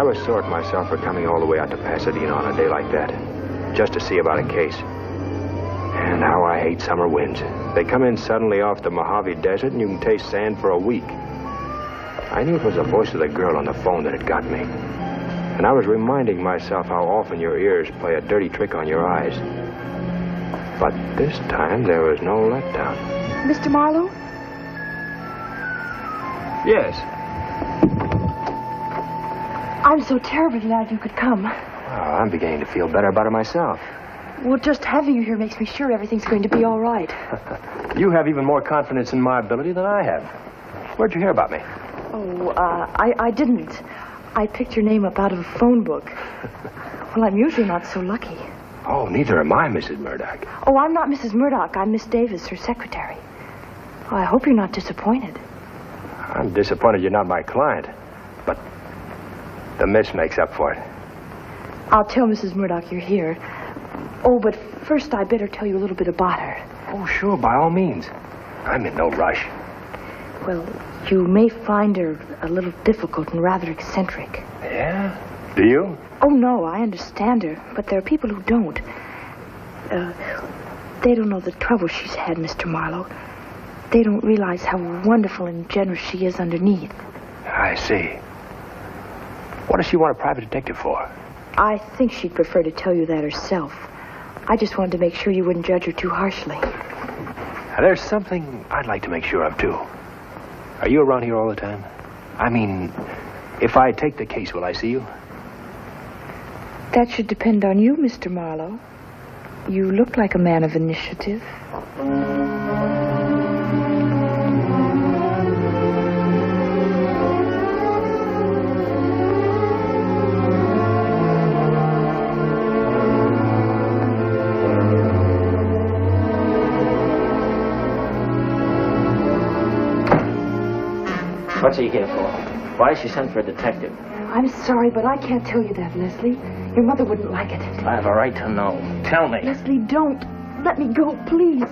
was sore at myself for coming all the way out to Pasadena on a day like that, just to see about a case. And how I hate summer winds. They come in suddenly off the Mojave Desert, and you can taste sand for a week. I knew it was the voice of the girl on the phone that had got me. And I was reminding myself how often your ears play a dirty trick on your eyes. But this time, there was no letdown. Mr. Marlowe? Yes. I'm so terribly glad you could come. Well, I'm beginning to feel better about it myself. Well, just having you here makes me sure everything's going to be all right. You have even more confidence in my ability than I have. Where'd you hear about me? Oh, I didn't. I picked your name up out of a phone book. Well, I'm usually not so lucky. Oh, neither am I, Mrs. Murdoch. Oh, I'm not Mrs. Murdoch. I'm Miss Davis, her secretary. Oh, I hope you're not disappointed. I'm disappointed you're not my client. But the miss makes up for it. I'll tell Mrs. Murdoch you're here. Oh, but first I better tell you a little bit about her. Oh, sure, by all means. I'm in no rush. Well, you may find her a little difficult and rather eccentric. Yeah? Do you? Oh, no, I understand her, but there are people who don't. They don't know the trouble she's had, Mr. Marlowe. They don't realize how wonderful and generous she is underneath. I see. What does she want a private detective for? I think she'd prefer to tell you that herself. I just wanted to make sure you wouldn't judge her too harshly. Now, there's something I'd like to make sure of, too. Are you around here all the time? I mean, if I take the case, will I see you? That should depend on you, Mr. Marlowe. You look like a man of initiative. What's he here for? Why she sent for a detective? I'm sorry, but I can't tell you that, Leslie. Your mother wouldn't like it. I have a right to know. Tell me. Leslie, don't. Let me go, please.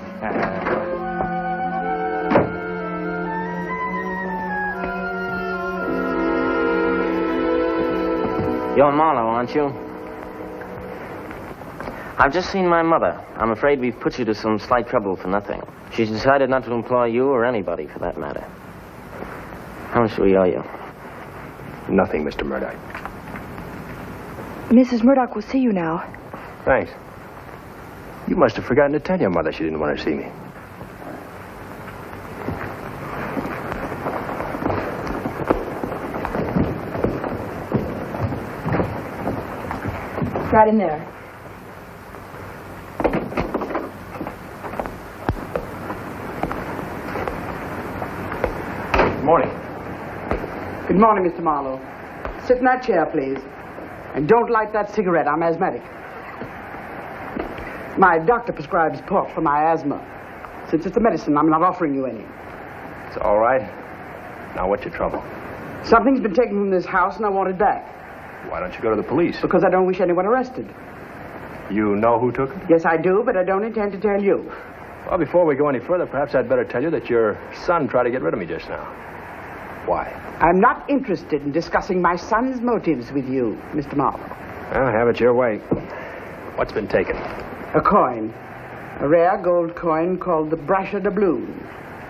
You're Marlowe, aren't you? I've just seen my mother. I'm afraid we've put you to some slight trouble for nothing. She's decided not to employ you or anybody, for that matter. How much do we owe you? Nothing, Mr. Murdoch. Mrs. Murdoch will see you now. Thanks. You must have forgotten to tell your mother she didn't want to see me. Right in there. Good morning. Good morning, Mr. Marlowe. Sit in that chair, please. And don't light that cigarette. I'm asthmatic. My doctor prescribes pork for my asthma. Since it's a medicine, I'm not offering you any. It's all right. Now, what's your trouble? Something's been taken from this house, and I want it back. Why don't you go to the police? Because I don't wish anyone arrested. You know who took it? Yes, I do, but I don't intend to tell you. Well, before we go any further, perhaps I'd better tell you that your son tried to get rid of me just now. Why? I'm not interested in discussing my son's motives with you, Mr. Marlowe. Well, have it your way. What's been taken? A coin. A rare gold coin called the Brasher Doubloon.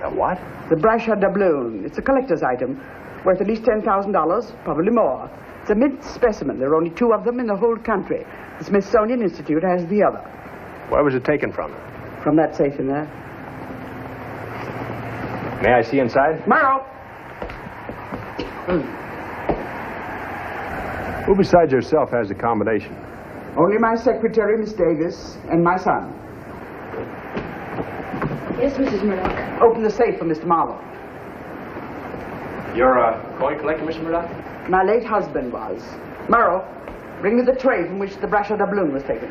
The what? The Brasher Doubloon. It's a collector's item, worth at least $10,000, probably more. It's a mint specimen. There are only 2 of them in the whole country. The Smithsonian Institute has the other. Where was it taken from? From that safe in there. May I see inside? Marlowe! Who besides yourself has the combination? Only my secretary, Miss Davis, and my son. Yes, Mrs. Murdoch. Open the safe for Mr. Marlowe. You're a coin collector, Mr. Murdoch? My late husband was. Marlowe, bring me the tray from which the Brasher Doubloon was taken.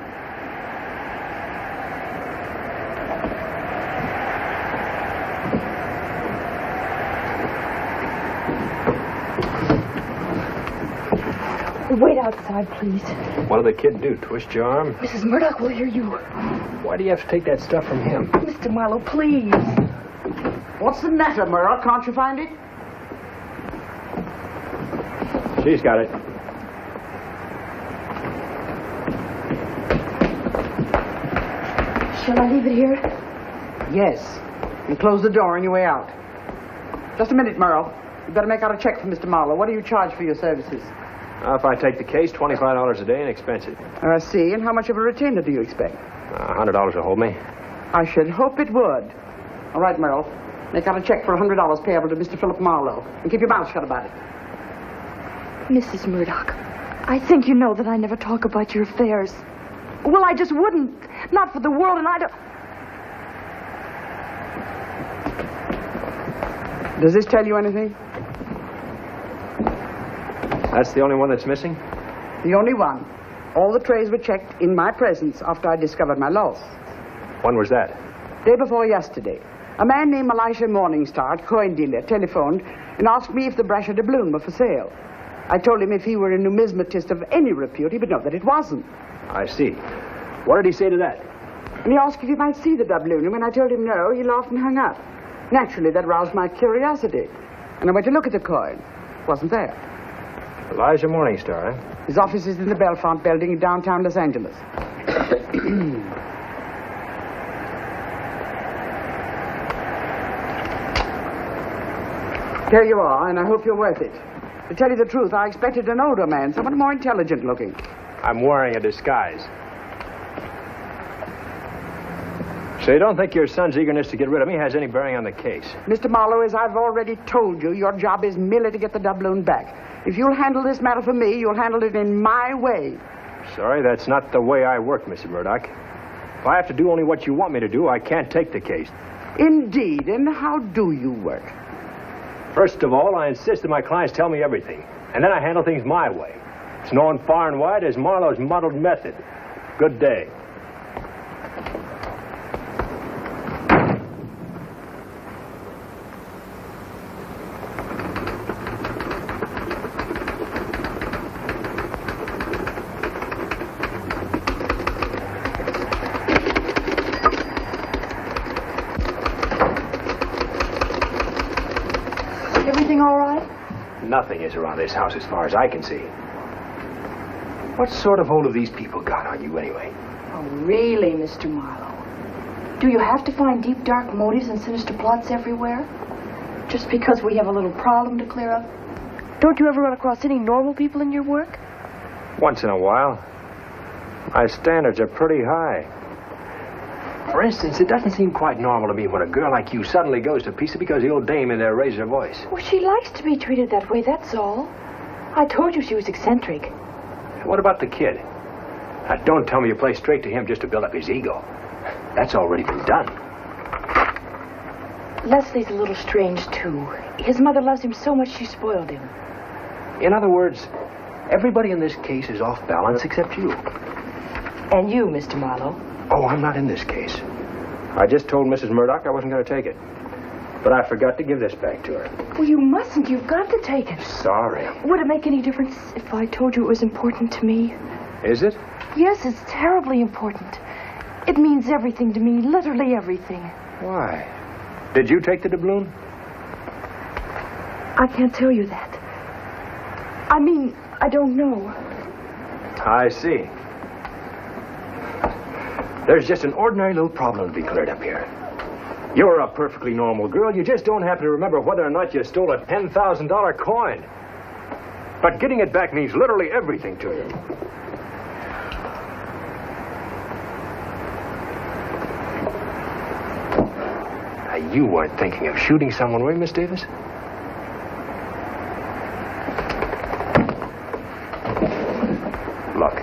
Wait outside, please. What did the kid do? Twist your arm? Mrs. Murdoch will hear you. Why do you have to take that stuff from him? Mr. Marlowe, please. What's the matter, Marlowe? Can't you find it? She's got it. Shall I leave it here? Yes. And close the door on your way out. Just a minute, Merle. You better make out a check for Mr. Marlowe. What do you charge for your services? If I take the case, $25 a day and expensive. I see. And how much of a retainer do you expect? $100 will hold me. I should hope it would. All right, Merle. Make out a check for $100 payable to Mr. Philip Marlowe. And keep your mouth shut about it. Mrs. Murdoch, I think you know that I never talk about your affairs. Well, I just wouldn't. Not for the world, and I don't... Does this tell you anything? That's the only one that's missing? The only one. All the trays were checked in my presence after I discovered my loss. When was that? Day before yesterday. A man named Elisha Morningstar, coin dealer, telephoned and asked me if the Brasher Doubloon were for sale. I told him if he were a numismatist of any repute, he would know that it wasn't. I see. What did he say to that? And he asked if he might see the doubloon, and when I told him no, he laughed and hung up. Naturally, that roused my curiosity. And I went to look at the coin. It wasn't there. Elijah Morningstar, eh? His office is in the Belfont building in downtown Los Angeles. Here you are, and I hope you're worth it. To tell you the truth, I expected an older man, someone more intelligent looking. I'm wearing a disguise. So you don't think your son's eagerness to get rid of me has any bearing on the case? Mr. Marlowe, as I've already told you, your job is merely to get the doubloon back. If you'll handle this matter for me, you'll handle it in my way. Sorry, that's not the way I work, Mrs. Murdoch. If I have to do only what you want me to do, I can't take the case. Indeed, and how do you work? First of all, I insist that my clients tell me everything, and then I handle things my way. It's known far and wide as Marlowe's muddled method. Good day. Everything all right? Nothing is around this house as far as I can see. What sort of hold have these people got on you anyway? Oh, really, Mr. Marlowe? Do you have to find deep, dark motives and sinister plots everywhere? Just because we have a little problem to clear up? Don't you ever run across any normal people in your work? Once in a while. My standards are pretty high. For instance, it doesn't seem quite normal to me when a girl like you suddenly goes to pieces because the old dame in there raised her voice. Well, she likes to be treated that way, that's all. I told you she was eccentric. What about the kid? Now, don't tell me you play straight to him just to build up his ego. That's already been done. Leslie's a little strange, too. His mother loves him so much she spoiled him. In other words, everybody in this case is off balance except you. And you, Mr. Marlowe. Oh, I'm not in this case. I just told Mrs. Murdoch I wasn't going to take it. But I forgot to give this back to her. Well, you mustn't. You've got to take it. Sorry. Would it make any difference if I told you it was important to me? Is it? Yes, it's terribly important. It means everything to me, literally everything. Why? Did you take the doubloon? I can't tell you that. I mean, I don't know. I see. There's just an ordinary little problem to be cleared up here. You're a perfectly normal girl. You just don't happen to remember whether or not you stole a $10,000 coin. But getting it back means literally everything to you. Now, you weren't thinking of shooting someone, were you, Miss Davis? Look,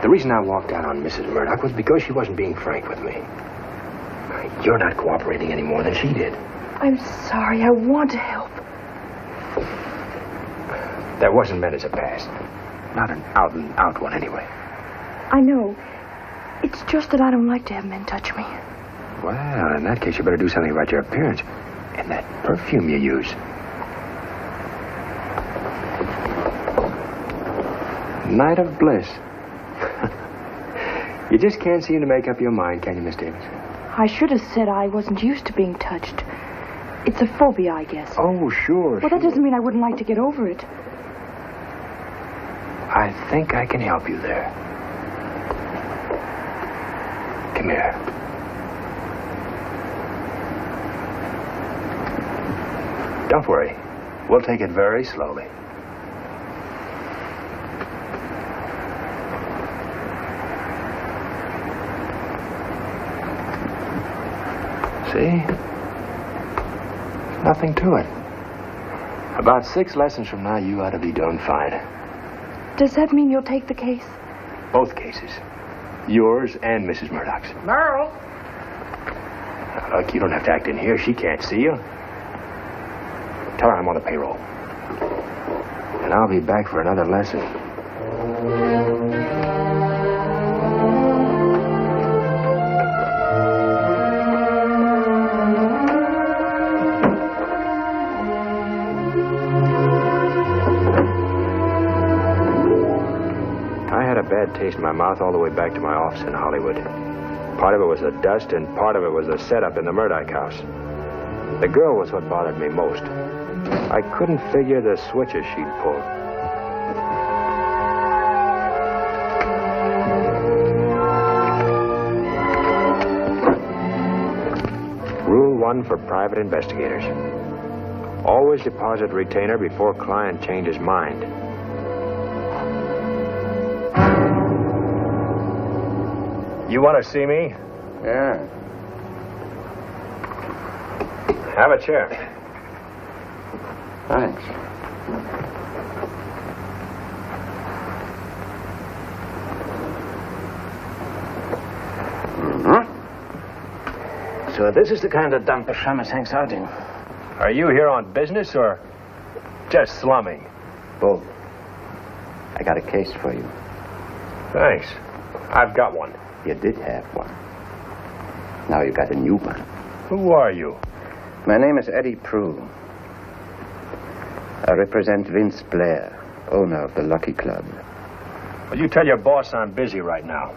the reason I walked out on Mrs. Murdoch was because she wasn't being frank with me. You're not cooperating any more than she did. I'm sorry. I want to help. That wasn't meant as a pass. Not an out-and-out one, anyway. I know. It's just that I don't like to have men touch me. Well, in that case, you better do something about your appearance and that perfume you use. Night of bliss. You just can't seem to make up your mind, can you, Miss Davis? I should have said I wasn't used to being touched. It's a phobia, I guess. Oh, sure. Well, that doesn't mean I wouldn't like to get over it. I think I can help you there. Come here. Don't worry. We'll take it very slowly. See? Nothing to it. About 6 lessons from now, you ought to be doing fine. Does that mean you'll take the case? Both cases. Yours and Mrs. Murdoch's. Merle! Now, look, you don't have to act in here. She can't see you. Tell her I'm on the payroll. And I'll be back for another lesson. I had a bad taste in my mouth all the way back to my office in Hollywood. Part of it was the dust, and part of it was the setup in the Murdoch house. The girl was what bothered me most. I couldn't figure the switches she'd pulled. Rule 1 for private investigators. Always deposit retainer before client changes mind. You want to see me? Yeah. Have a chair. Thanks. So this is the kind of dump a shamus hangs out in. Are you here on business or just slumming? Both. I got a case for you. Thanks. I've got one. You did have one. Now you got a new one. Who are you? My name is Eddie Prue. I represent Vince Blair, owner of the Lucky Club. Well, you tell your boss I'm busy right now.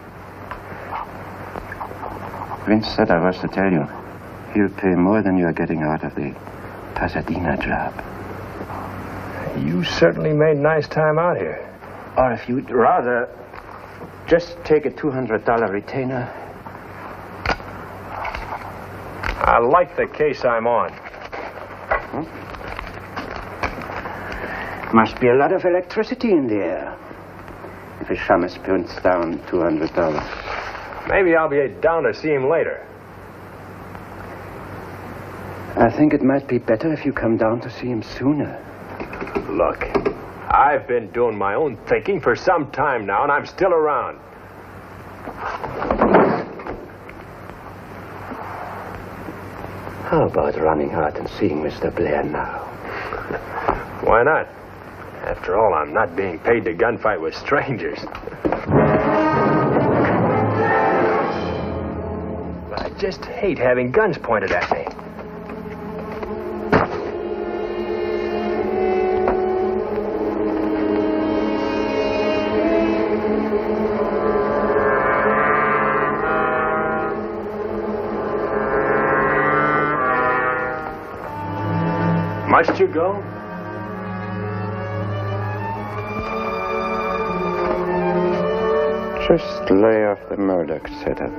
Vince said I was to tell you. He'll pay more than you're getting out of the Pasadena job. You certainly made nice time out here. Or if you'd rather, just take a $200 retainer. I like the case I'm on. Must be a lot of electricity in the air. If a shamus burns down $200. Maybe I'll be down to see him later. I think it might be better if you come down to see him sooner. Look, I've been doing my own thinking for some time now, and I'm still around. How about running out and seeing Mr. Blair now? Why not? After all, I'm not being paid to gunfight with strangers. I just hate having guns pointed at me. Must you go? Just lay off the Murdoch setup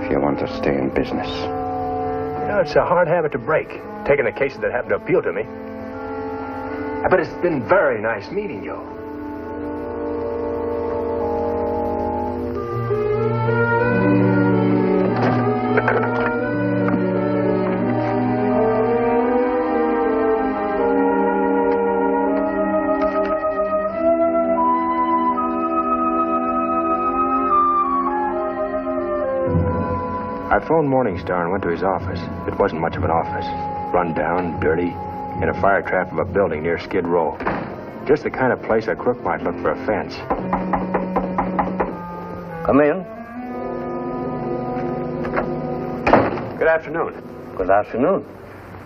if you want to stay in business. You know, it's a hard habit to break, taking the cases that happen to appeal to me. But it's been very nice meeting you. I phoned Morningstar and went to his office. It wasn't much of an office. Run down, dirty, in a fire trap of a building near Skid Row. Just the kind of place a crook might look for a fence. Come in. Good afternoon. Good afternoon.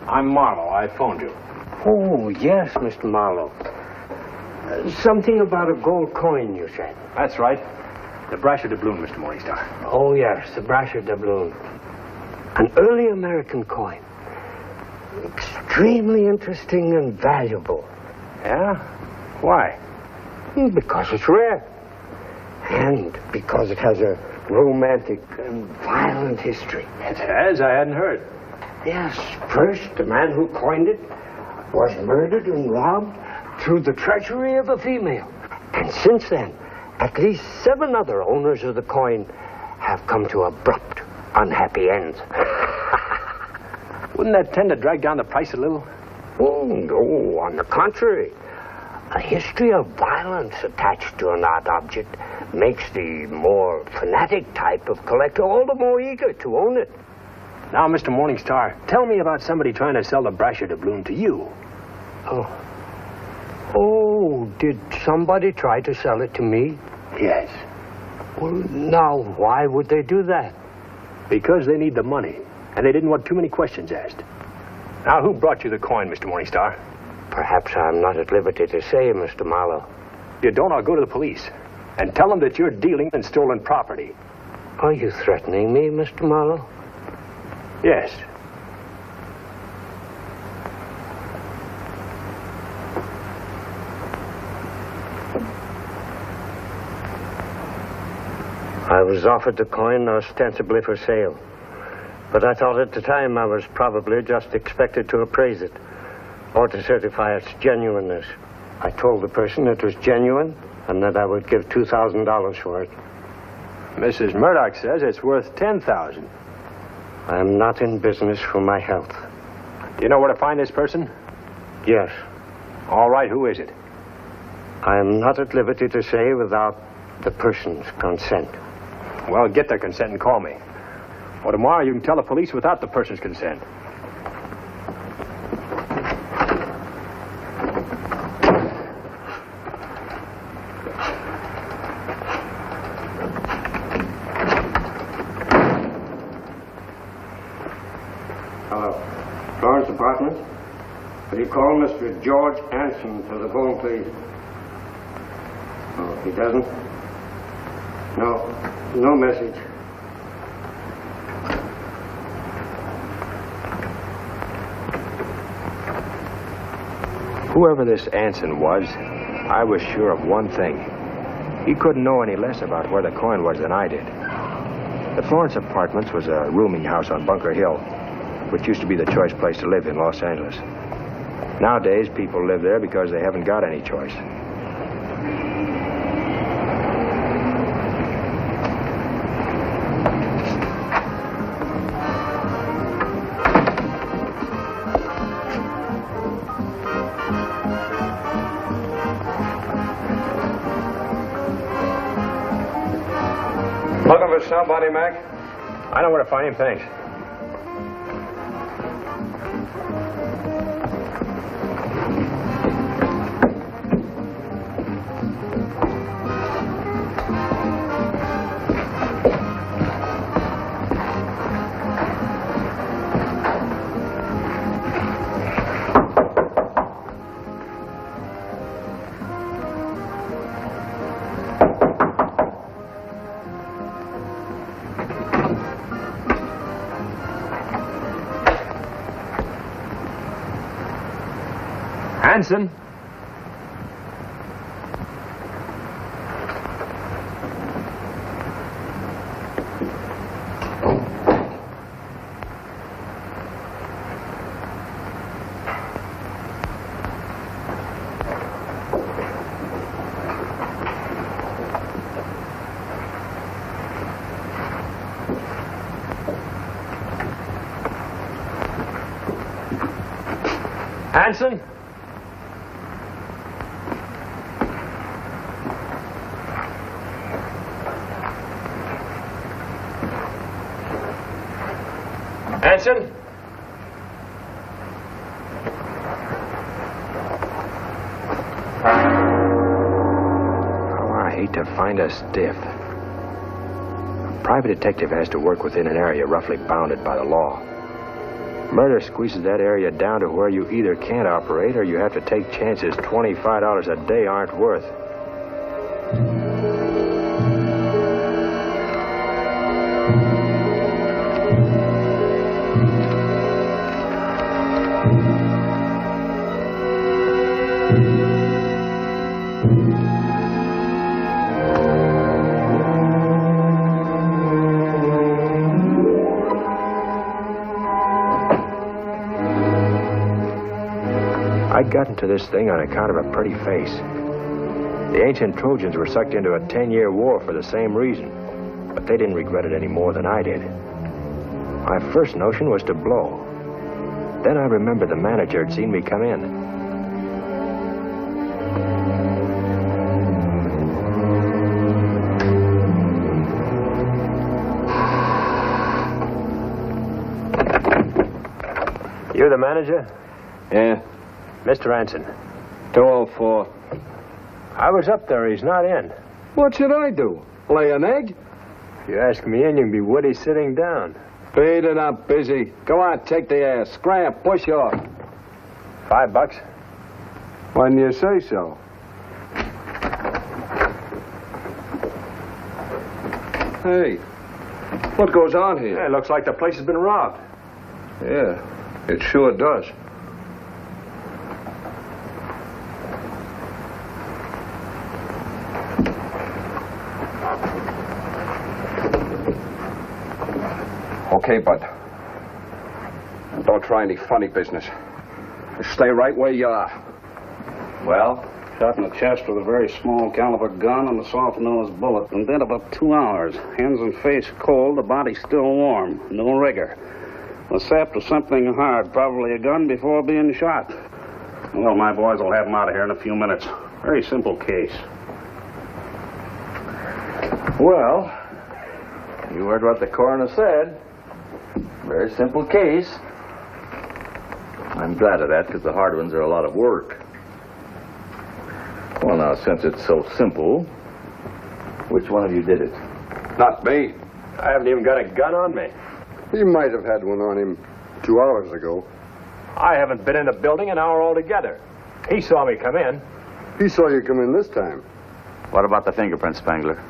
I'm Marlowe. I phoned you. Oh, yes, Mr. Marlowe. Something about a gold coin, you said. That's right. The Brasher Doubloon, Mr. Morningstar. Oh, yes, the Brasher Doubloon. An early American coin. Extremely interesting and valuable. Yeah? Why? Because it's rare. And because it has a romantic and violent history. It has? I hadn't heard. Yes, first, the man who coined it was murdered and robbed through the treachery of a female. And since then, at least 7 other owners of the coin have come to abrupt, unhappy ends. Wouldn't that tend to drag down the price a little? Oh, no, on the contrary. A history of violence attached to an art object makes the more fanatic type of collector all the more eager to own it. Now, Mr. Morningstar, tell me about somebody trying to sell the Brasher Doubloon to you. Oh, did somebody try to sell it to me? Yes. Well, now, why would they do that? Because they need the money, and they didn't want too many questions asked. Now, who brought you the coin, Mr. Morningstar? Perhaps I'm not at liberty to say, Mr. Marlowe. If you don't, I'll go to the police and tell them that you're dealing in stolen property. Are you threatening me, Mr. Marlowe? Yes. I was offered the coin ostensibly for sale. But I thought at the time I was probably just expected to appraise it or to certify its genuineness. I told the person it was genuine and that I would give $2,000 for it. Mrs. Murdoch says it's worth $10,000. I am not in business for my health. Do you know where to find this person? Yes. All right, who is it? I am not at liberty to say without the person's consent. Well, get their consent and call me. Or tomorrow you can tell the police without the person's consent. Hello. Florence Apartments? Will you call Mr. George Anson to the phone, please? Oh, he doesn't? No message. Whoever this Anson was, I was sure of one thing. He couldn't know any less about where the coin was than I did. The Florence Apartments was a rooming house on Bunker Hill, which used to be the choice place to live in Los Angeles. Nowadays, people live there because they haven't got any choice. Looking for somebody, Mac? I know where to find him, thanks. Anson? Anson? Anson? Oh, I hate to find a stiff. A private detective has to work within an area roughly bounded by the law. Murder squeezes that area down to where you either can't operate or you have to take chances $25 a day aren't worth. got into this thing on account of a pretty face. The ancient Trojans were sucked into a 10-year war for the same reason, but they didn't regret it any more than I did. My first notion was to blow. Then I remembered the manager had seen me come in. You the manager? Yeah, Mr. Anson. 204. I was up there. He's not in. What should I do? Lay an egg? If you ask me in, you can be Woody sitting down. Beat it up, busy. Go on, take the ass. Scram, push off. $5. When you say so. Hey, what goes on here? Yeah, it looks like the place has been robbed. Yeah, it sure does. Okay, bud. Don't try any funny business. Just stay right where you are. Well, shot in the chest with a very small caliber gun and a soft-nosed bullet. And then about 2 hours. Hands and face cold, the body still warm. No rigor. Was sapped with something hard, probably a gun before being shot. Well, my boys will have him out of here in a few minutes. Very simple case. Well, you heard what the coroner said. Very simple case. I'm glad of that, because the hard ones are a lot of work. Well, now, since it's so simple, which one of you did it? Not me. I haven't even got a gun on me. He might have had one on him 2 hours ago. I haven't been in the building an hour altogether. He saw me come in. He saw you come in this time. What about the fingerprint, Spangler?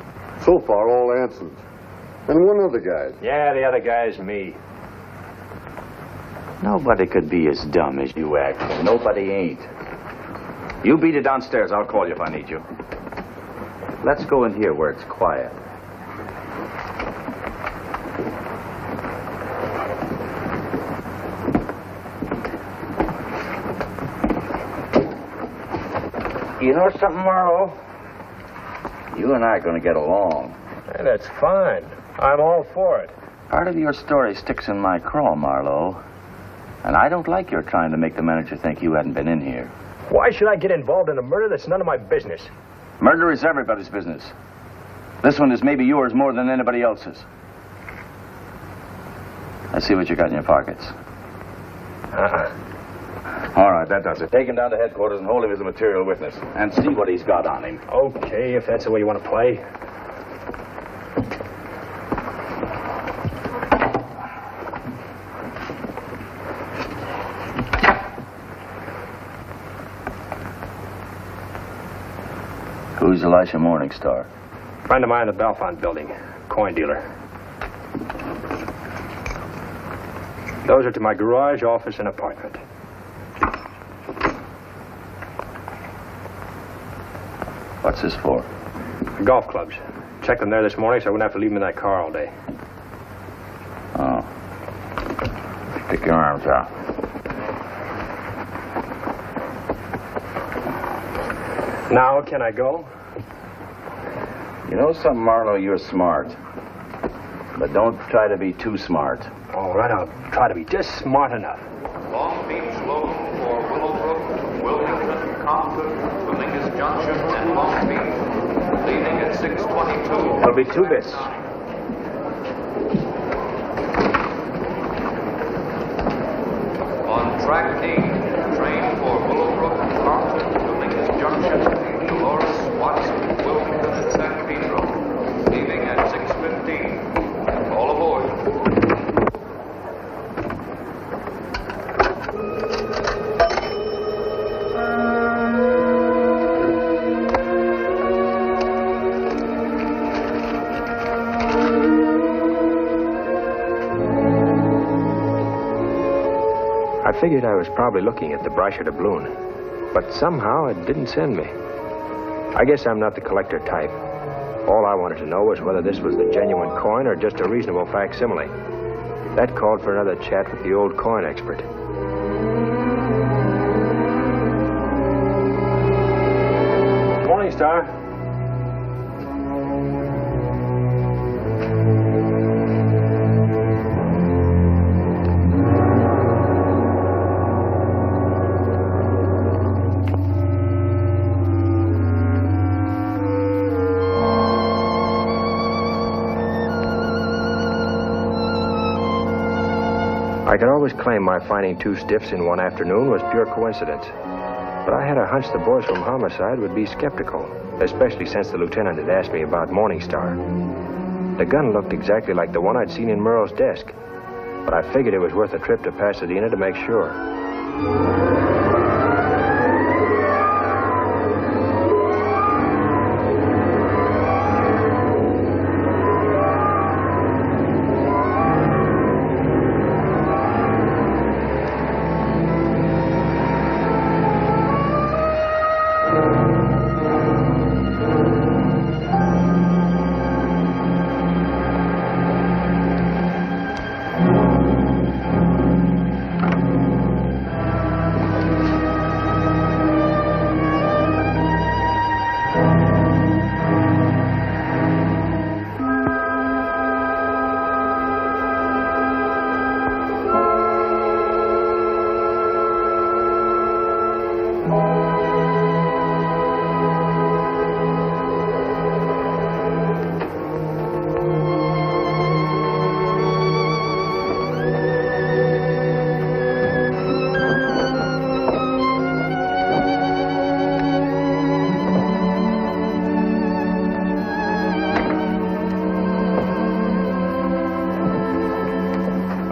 So far, all Anson's. And one other guy's. Yeah, the other guy's me. Nobody could be as dumb as you act. Nobody ain't. You beat it downstairs. I'll call you if I need you. Let's go in here where it's quiet. You know something, Marlowe? You and I are going to get along. And that's fine. I'm all for it. Part of your story sticks in my craw, Marlowe. And I don't like your trying to make the manager think you hadn't been in here. Why should I get involved in a murder that's none of my business? Murder is everybody's business. This one is maybe yours more than anybody else's. Let's see what you got in your pockets. All right, that does it. Take him down to headquarters and hold him as a material witness. And see what he's got on him. Okay, if that's the way you want to play. Who's Elisha Morningstar? Friend of mine in the Belfont building. Coin dealer. Those are to my garage, office, and apartment. What's this for? Golf clubs. Checked them there this morning so I wouldn't have to leave them in that car all day. Oh. Stick your arms out. Now, can I go? You know something, Marlowe? You're smart. But don't try to be too smart. All right, I'll try to be just smart enough. Long Beach loan for Willowbrook, Wilmington, Compton, Dominguez Junction, and Long Beach. Leaving at 6:22. That'll be 2 bits. On track D, train for Willowbrook, Compton, Dominguez Junction, Dolores, Watson, Wilmington, and San Pedro. Leaving at 6:15. All aboard. I figured I was probably looking at the Brasher Doubloon, but somehow it didn't send me. I guess I'm not the collector type. All I wanted to know was whether this was the genuine coin or just a reasonable facsimile. That called for another chat with the old coin expert. Morningstar. I could always claim my finding two stiffs in one afternoon was pure coincidence. But I had a hunch the boys from Homicide would be skeptical, especially since the lieutenant had asked me about Morningstar. The gun looked exactly like the one I'd seen in Merle's desk, but I figured it was worth a trip to Pasadena to make sure.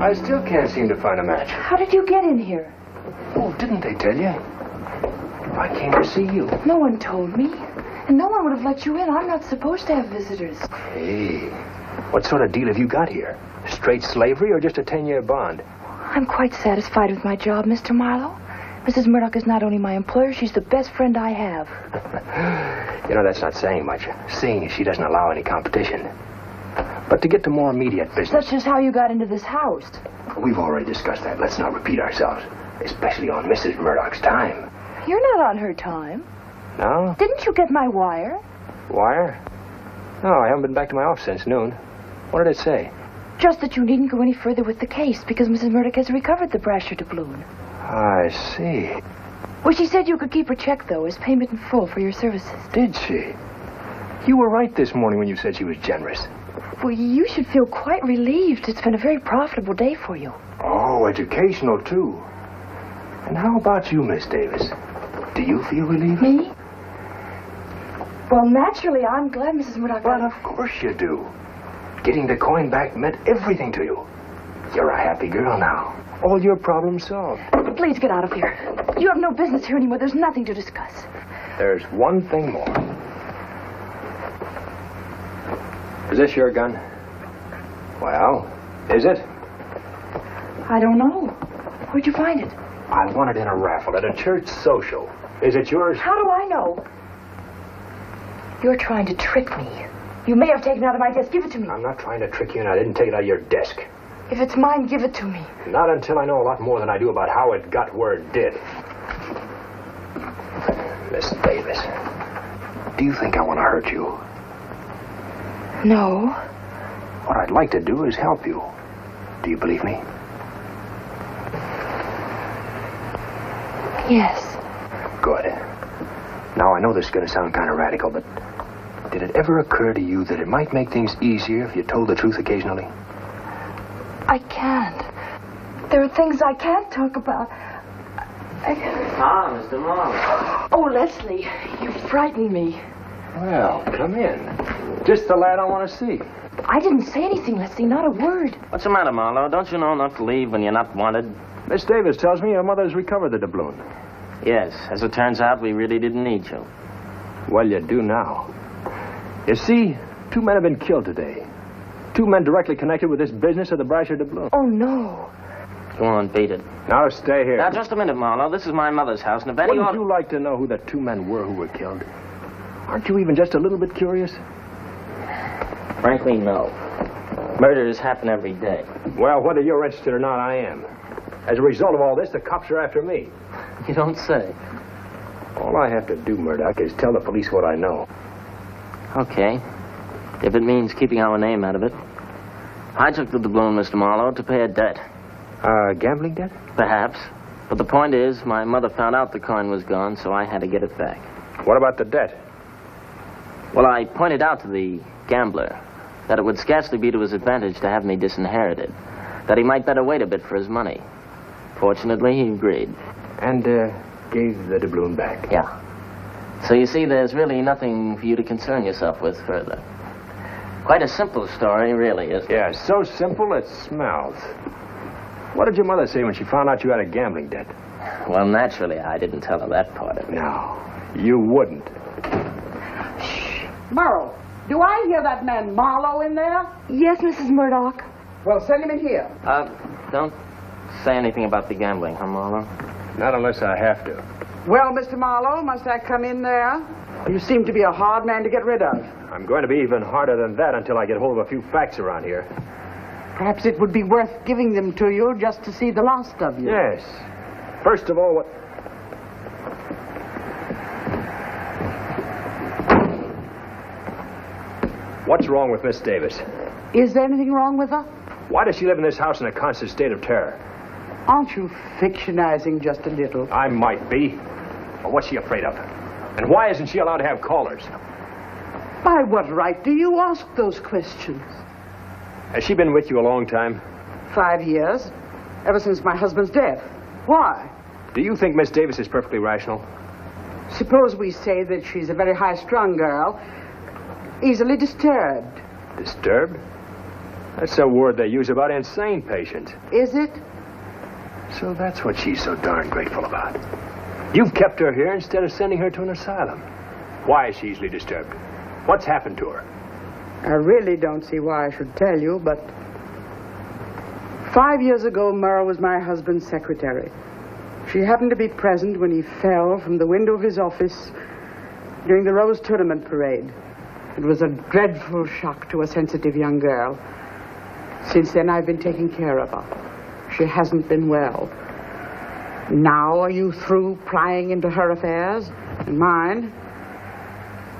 I still can't seem to find a match. How did you get in here? Oh, didn't they tell you? I came to see you. No one told me. And no one would have let you in. I'm not supposed to have visitors. Hey, what sort of deal have you got here? Straight slavery or just a 10-year bond? I'm quite satisfied with my job, Mr. Marlowe. Mrs. Murdoch is not only my employer, she's the best friend I have. You know, that's not saying much, seeing as she doesn't allow any competition. But to get to more immediate business... Such as how you got into this house. We've already discussed that. Let's not repeat ourselves. Especially on Mrs. Murdoch's time. You're not on her time. No? Didn't you get my wire? Wire? No, I haven't been back to my office since noon. What did it say? Just that you needn't go any further with the case because Mrs. Murdoch has recovered the Brasher Doubloon. I see. Well, she said you could keep her check, though, as payment in full for your services. Did she? You were right this morning when you said she was generous. Well, you should feel quite relieved. It's been a very profitable day for you. Oh, educational, too. And how about you, Miss Davis? Do you feel relieved? Me? Well, naturally, I'm glad Mrs. Murdoch... Well, of course you do. Getting the coin back meant everything to you. You're a happy girl now. All your problems solved. Please get out of here. You have no business here anymore. There's nothing to discuss. There's one thing more. Is this your gun? Well, is it? I don't know. Where'd you find it? I won it in a raffle at a church social. Is it yours? How do I know? You're trying to trick me. You may have taken it out of my desk. Give it to me. I'm not trying to trick you, and I didn't take it out of your desk. If it's mine, give it to me. Not until I know a lot more than I do about how it got where it did. Miss Davis, do you think I want to hurt you? No. What I'd like to do is help you. Do you believe me? Yes. Good. Now, I know this is going to sound kind of radical, but did it ever occur to you that it might make things easier if you told the truth occasionally? I can't. There are things I can't talk about. Ah, Mr. Marlowe. Oh, Leslie, you frightened me. Well, come in. Just the lad I want to see. I didn't say anything, Leslie, not a word. What's the matter, Marlowe? Don't you know not to leave when you're not wanted? Miss Davis tells me your mother's recovered the doubloon. Yes. As it turns out, we really didn't need you. Well, you do now. You see, 2 men have been killed today. 2 men directly connected with this business of the Brasher Doubloon. Oh, no. Go on, beat it. Now, stay here. Now, just a minute, Marlowe. This is my mother's house, and if Wouldn't anyone... you like to know who the 2 men were who were killed? Aren't you even just a little bit curious? Frankly, no. Murders happen every day. Well, whether you're interested or not, I am. As a result of all this, the cops are after me. You don't say. All I have to do, Murdoch, is tell the police what I know. Okay. If it means keeping our name out of it. I took the doubloon, Mr. Marlowe, to pay a debt. Gambling debt? Perhaps. But the point is, my mother found out the coin was gone, so I had to get it back. What about the debt? Well, I pointed out to the gambler that it would scarcely be to his advantage to have me disinherited, that he might better wait a bit for his money. Fortunately, he agreed. And, gave the doubloon back? Yeah. So you see, there's really nothing for you to concern yourself with further. Quite a simple story, really, isn't it? Yeah, so simple it smells. What did your mother say when she found out you had a gambling debt? Well, naturally, I didn't tell her that part of it. No, you wouldn't. Marlowe, do I hear that man Marlowe in there? Yes, Mrs. Murdoch. Well, send him in here. Don't say anything about the gambling, huh, Marlowe? Not unless I have to. Well, Mr. Marlowe, must I come in there? You seem to be a hard man to get rid of. I'm going to be even harder than that until I get hold of a few facts around here. Perhaps it would be worth giving them to you just to see the last of you. Yes. First of all, what... What's wrong with Miss Davis? Is there anything wrong with her? Why does she live in this house in a constant state of terror? Aren't you fictionizing just a little? I might be. But what's she afraid of? And why isn't she allowed to have callers? By what right do you ask those questions? Has she been with you a long time? 5 years. Ever since my husband's death. Why? Do you think Miss Davis is perfectly rational? Suppose we say that she's a very high-strung girl, easily disturbed. Disturbed? That's a word they use about insane patients. Is it? So that's what she's so darn grateful about. You've kept her here instead of sending her to an asylum. Why is she easily disturbed? What's happened to her? I really don't see why I should tell you, but 5 years ago, Merle was my husband's secretary. She happened to be present when he fell from the window of his office during the Rose Tournament parade. It was a dreadful shock to a sensitive young girl. Since then, I've been taking care of her. She hasn't been well. Now are you through prying into her affairs and mine?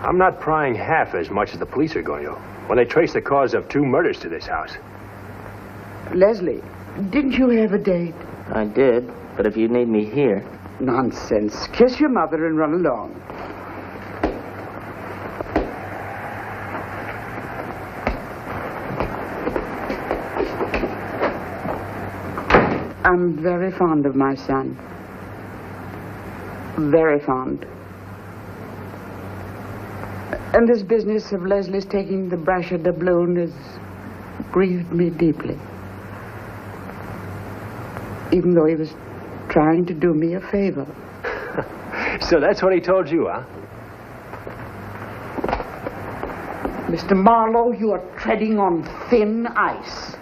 I'm not prying half as much as the police are going to when they trace the cause of 2 murders to this house. Leslie, didn't you have a date? I did, but if you need me here... Nonsense. Kiss your mother and run along. I'm very fond of my son. Very fond. And this business of Leslie's taking the Brasher Doubloon has grieved me deeply. Even though he was trying to do me a favor. So that's what he told you, huh? Mr. Marlowe, you are treading on thin ice.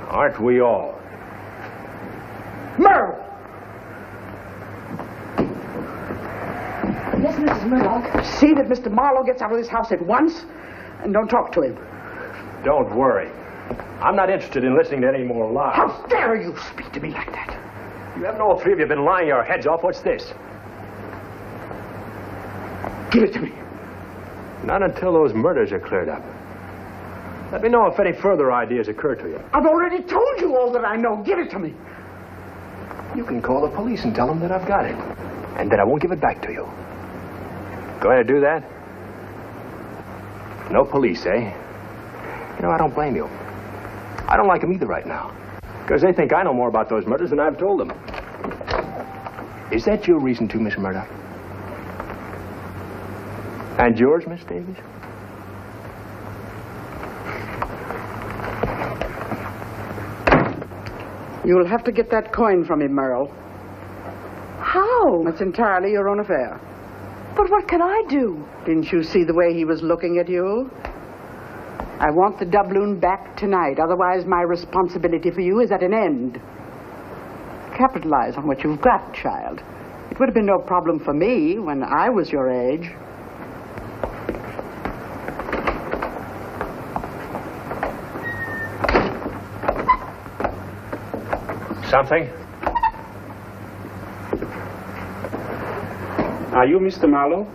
Aren't we all? Merle! Yes, Mrs. Murdoch. See that Mr. Marlowe gets out of this house at once, and don't talk to him. Don't worry. I'm not interested in listening to any more lies. How dare you speak to me like that? You haven't all 3 of you been lying your heads off. What's this? Give it to me. Not until those murders are cleared up. Let me know if any further ideas occur to you. I've already told you all that I know. Give it to me. You can call the police and tell them that I've got it. And that I won't give it back to you. Going to do that? No police, eh? You know, I don't blame you. I don't like them either right now. Because they think I know more about those murders than I've told them. Is that your reason too, Miss Murdoch? And yours, Miss Davis? You'll have to get that coin from him, Merle. How? That's entirely your own affair. But what can I do? Didn't you see the way he was looking at you? I want the doubloon back tonight. Otherwise, my responsibility for you is at an end. Capitalize on what you've got, child. It would have been no problem for me when I was your age. Something? Are you Mr. Marlowe?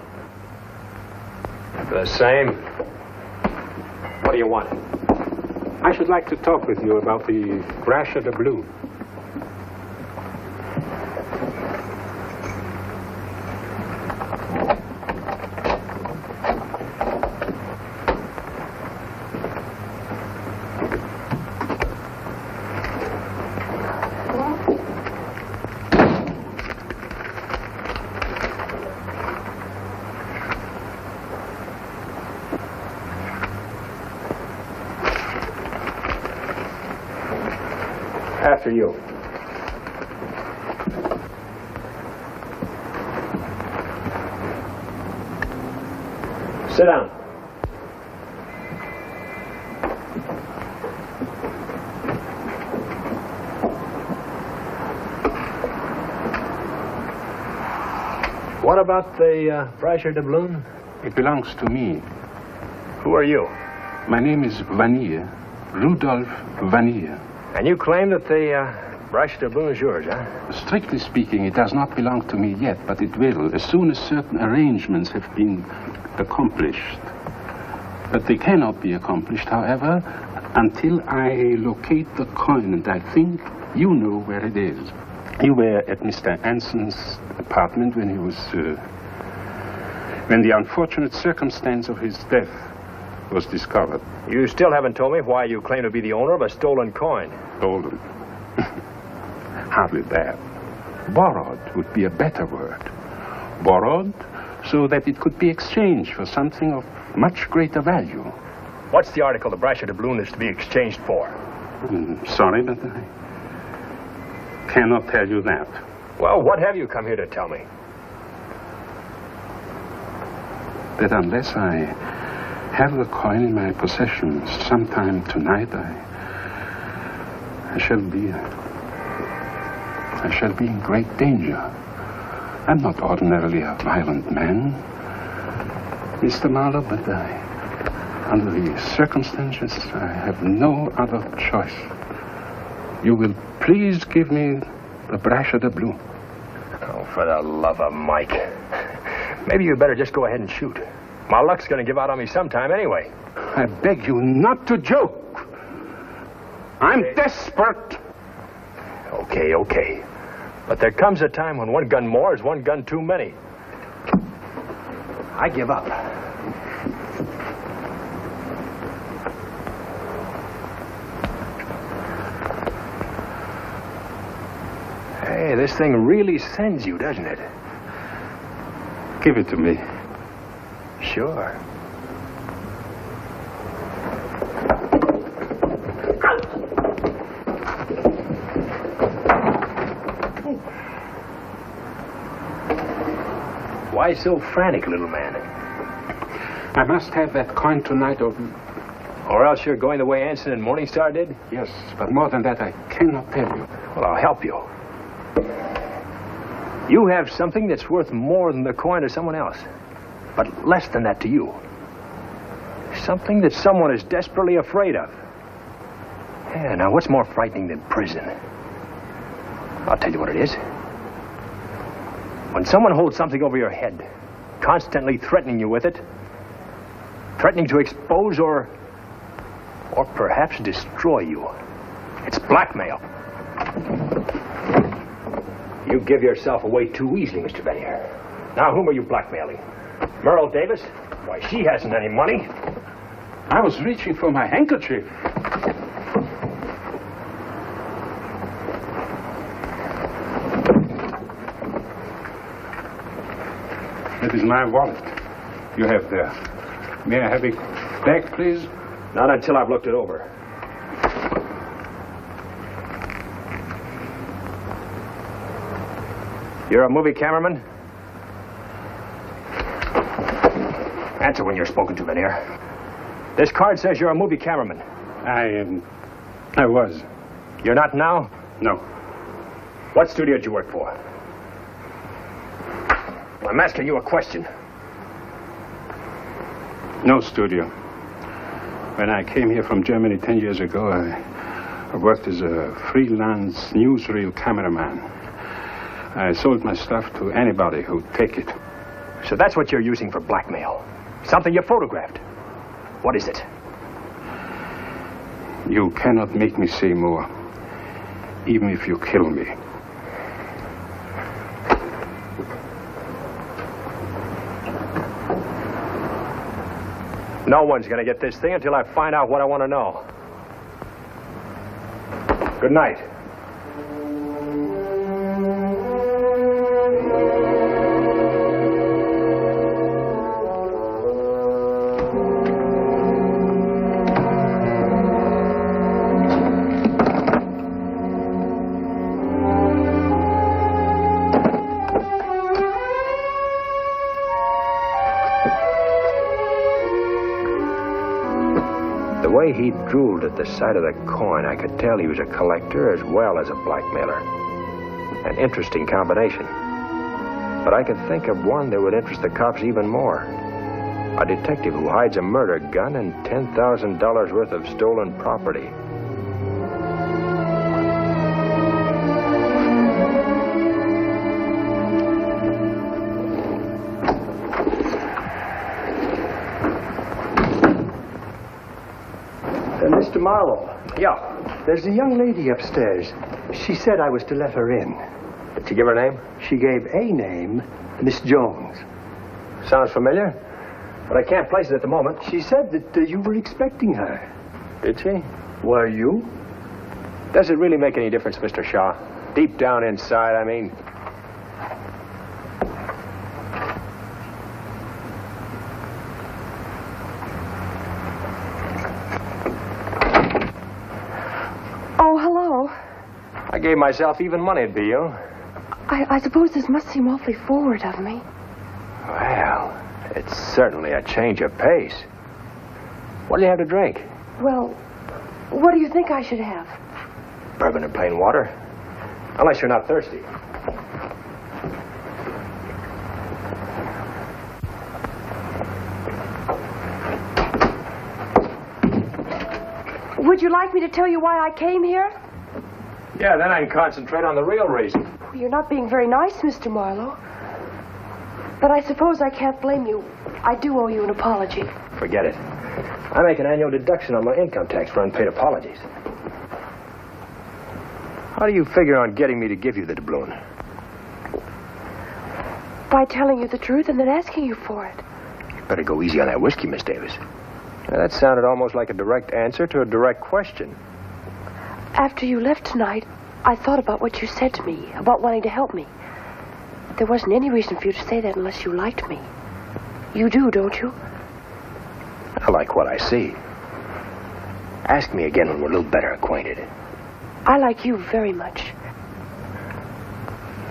The same. What do you want? I should like to talk with you about the Brasher Doubloon. After you. Sit down. What about the Brasher Doubloon? It belongs to me. Who are you? My name is Vanille, Rudolph Vanille. And you claim that the Brasher Doubloon is yours, huh? Strictly speaking, it does not belong to me yet, but it will, as soon as certain arrangements have been accomplished. But they cannot be accomplished, however, until I locate the coin, and I think you know where it is. You were at Mr. Anson's apartment when he was, when the unfortunate circumstance of his death was discovered. You still haven't told me why you claim to be the owner of a stolen coin. Stolen? Hardly that. Borrowed would be a better word. Borrowed so that it could be exchanged for something of much greater value. What's the article the Brasher Doubloon is to be exchanged for? Sorry, but I cannot tell you that. Well, what have you come here to tell me? That unless I have the coin in my possession sometime tonight, I shall be in great danger. I'm not ordinarily a violent man, Mr. Marlowe, but under the circumstances, I have no other choice. You will please give me the Brasher Doubloon. Oh, for the love of Mike. Maybe you better just go ahead and shoot. My luck's going to give out on me sometime anyway. I beg you not to joke. I'm desperate. Okay. But there comes a time when one gun more is one gun too many. I give up. Hey, this thing really sends you, doesn't it? Give it to me. Sure. Why so frantic, little man? I must have that coin tonight, or else you're going the way Anson and Morningstar did? Yes, but more than that, I cannot tell you. Well, I'll help you. You have something that's worth more than the coin to someone else, but less than that to you. Something that someone is desperately afraid of. Yeah, now what's more frightening than prison? I'll tell you what it is. When someone holds something over your head, constantly threatening you with it, threatening to expose or perhaps destroy you, it's blackmail. You give yourself away too easily, Mr. Bennier. Now, whom are you blackmailing? Merle Davis? Why, she hasn't any money. I was reaching for my handkerchief. That is my wallet. You have there. May I have it back, please? Not until I've looked it over. You're a movie cameraman? Answer when you're spoken to, Bennier. This card says you're a movie cameraman. I was. You're not now? No. What studio did you work for? I'm asking you a question. No studio. When I came here from Germany 10 years ago, I worked as a freelance newsreel cameraman. I sold my stuff to anybody who'd take it. So that's what you're using for blackmail. Something you photographed. What is it? You cannot make me say more, even if you kill me. No one's going to get this thing until I find out what I want to know. Good night. The way he drooled at the sight of the coin, I could tell he was a collector as well as a blackmailer. An interesting combination. But I could think of one that would interest the cops even more. A detective who hides a murder gun and $10,000 worth of stolen property. Mr. Marlowe. Yeah. There's a young lady upstairs. She said I was to let her in. Did you give her name? She gave a name, Miss Jones. Sounds familiar, but I can't place it at the moment. She said that you were expecting her. Did she? Were you? Does it really make any difference, Mr. Shaw? Deep down inside, I mean. Oh, hello. I gave myself even money to be you. I suppose this must seem awfully forward of me. Well, it's certainly a change of pace. What do you have to drink? Well, what do you think I should have? Bourbon and plain water. Unless you're not thirsty. Would you like me to tell you why I came here? Yeah, then I can concentrate on the real reason. Well, you're not being very nice, Mr. Marlowe. But I suppose I can't blame you. I do owe you an apology. Forget it. I make an annual deduction on my income tax for unpaid apologies. How do you figure on getting me to give you the doubloon? By telling you the truth and then asking you for it. You better go easy on that whiskey, Miss Davis. Now, that sounded almost like a direct answer to a direct question. After you left tonight, I thought about what you said to me, about wanting to help me. There wasn't any reason for you to say that unless you liked me. You do, don't you? I like what I see. Ask me again when we're a little better acquainted. I like you very much.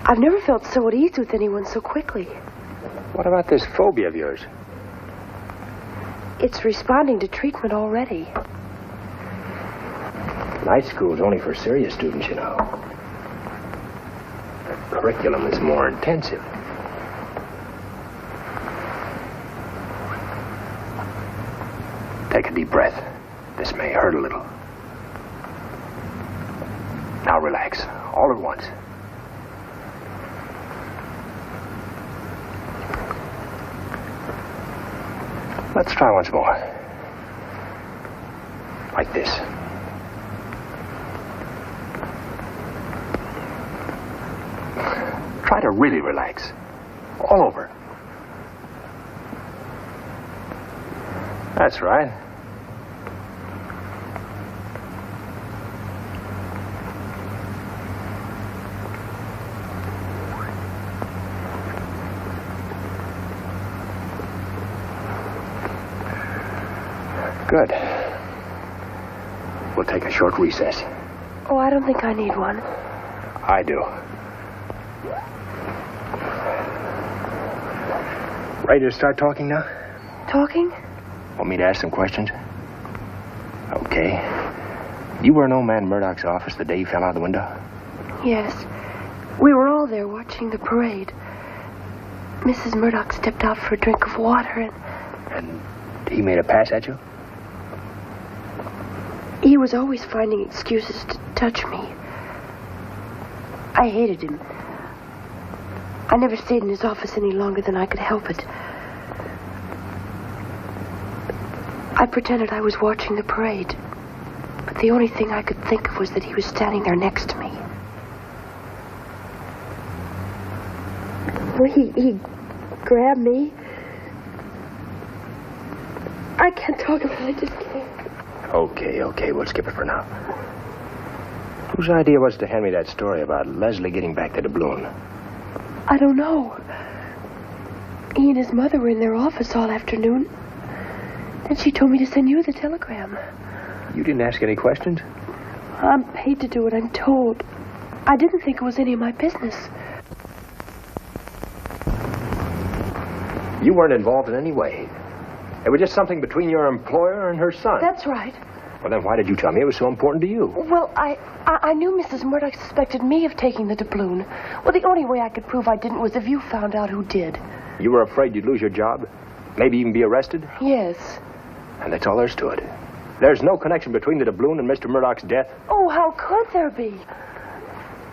I've never felt so at ease with anyone so quickly. What about this phobia of yours? It's responding to treatment already. Night school's only for serious students, you know. The curriculum is more intensive. Take a deep breath. This may hurt a little. Now relax, all at once. Let's try once more. Like this. Try to really relax. All over. That's right. Good. We'll take a short recess. Oh, I don't think I need one. I do. Ready to start talking now? Talking? Want me to ask some questions? Okay. You were in old man Murdoch's office the day he fell out of the window? Yes. We were all there watching the parade. Mrs. Murdoch stepped out for a drink of water And he made a pass at you? He was always finding excuses to touch me. I hated him. I never stayed in his office any longer than I could help it. I pretended I was watching the parade. But the only thing I could think of was that he was standing there next to me. Well, he grabbed me. I can't talk about it, I just can't. Okay, we'll skip it for now. Whose idea was it to hand me that story about Leslie getting back to Doubloon? I don't know. He and his mother were in their office all afternoon. Then she told me to send you the telegram. You didn't ask any questions? I'm paid to do what I'm told. I didn't think it was any of my business. You weren't involved in any way. It was just something between your employer and her son. That's right. Well, then why did you tell me it was so important to you? Well, I knew Mrs. Murdoch suspected me of taking the doubloon. Well, the only way I could prove I didn't was if you found out who did. You were afraid you'd lose your job? Maybe even be arrested? Yes. And that's all there's to it. There's no connection between the doubloon and Mr. Murdoch's death? Oh, how could there be?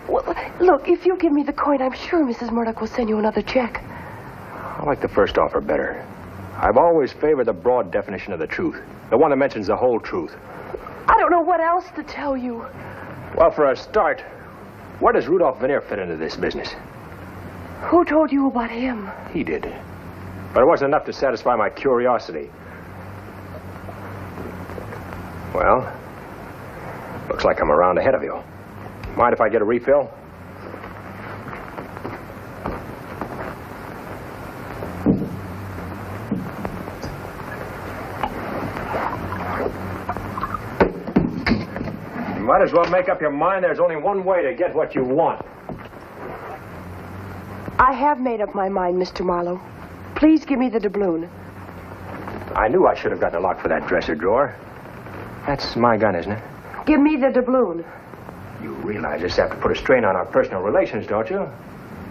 Well, look, if you give me the coin, I'm sure Mrs. Murdoch will send you another check. I like the first offer better. I've always favored the broad definition of the truth. The one that mentions the whole truth. I don't know what else to tell you. Well, for a start, where does Rudolph Veneer fit into this business? Who told you about him? He did. But it wasn't enough to satisfy my curiosity. Well, looks like I'm around ahead of you. Mind if I get a refill? You might as well make up your mind there's only one way to get what you want. I have made up my mind, Mr. Marlowe. Please give me the doubloon. I knew I should have gotten a lock for that dresser drawer. That's my gun, isn't it? Give me the doubloon. You realize this have to put a strain on our personal relations, don't you?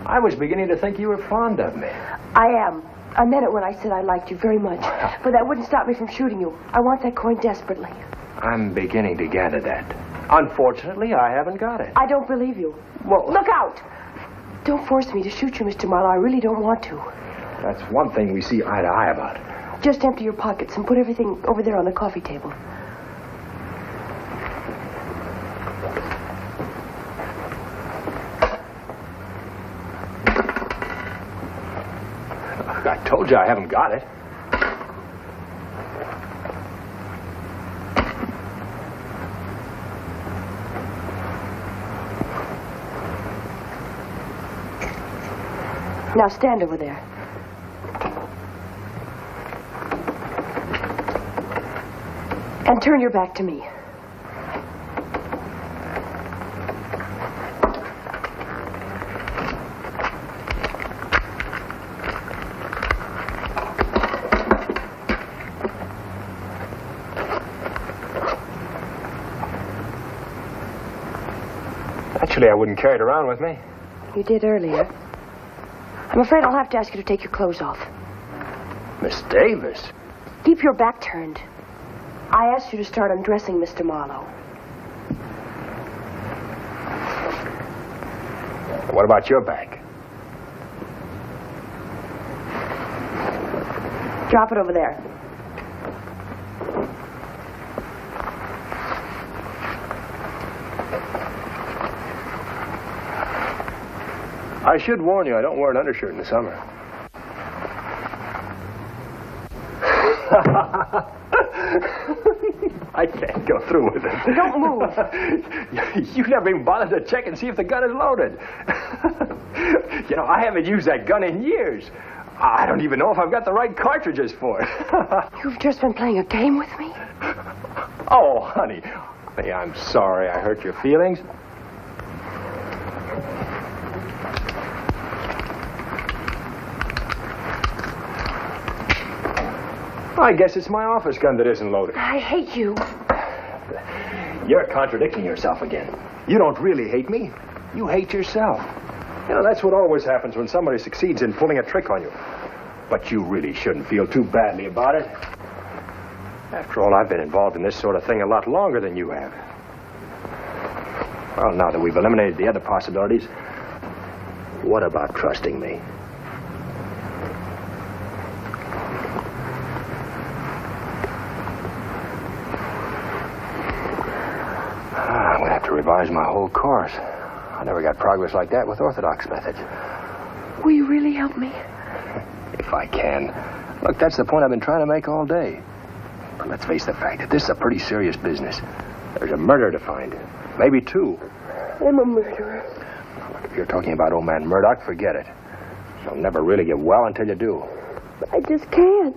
I was beginning to think you were fond of me. I am. I meant it when I said I liked you very much. But that wouldn't stop me from shooting you. I want that coin desperately. I'm beginning to gather that. Unfortunately, I haven't got it. I don't believe you. Well, look out! Don't force me to shoot you, Mr. Marlowe. I really don't want to. That's one thing we see eye to eye about. Just empty your pockets and put everything over there on the coffee table. I told you I haven't got it. Now stand over there. And turn your back to me. Actually, I wouldn't carry it around with me. You did earlier. I'm afraid I'll have to ask you to take your clothes off. Miss Davis? Keep your back turned. I asked you to start undressing Mr. Marlowe. What about your back? Drop it over there. I should warn you, I don't wear an undershirt in the summer. I can't go through with it. Don't move. You never even bothered to check and see if the gun is loaded. You know, I haven't used that gun in years. I don't even know if I've got the right cartridges for it. You've just been playing a game with me? Oh, honey. Hey, I'm sorry I hurt your feelings. I guess it's my office gun that isn't loaded. I hate you. You're contradicting yourself again. You don't really hate me. You hate yourself. You know, that's what always happens when somebody succeeds in pulling a trick on you. But you really shouldn't feel too badly about it. After all, I've been involved in this sort of thing a lot longer than you have. Well, now that we've eliminated the other possibilities, What about trusting me? I'm going to have to revise my whole course. I never got progress like that with orthodox methods. Will you really help me? If I can. Look, that's the point I've been trying to make all day. But let's face the fact that this is a pretty serious business. There's a murder to find. Maybe two. I'm a murderer. Look, if you're talking about old man Murdoch, forget it. You'll never really get well until you do. But I just can't.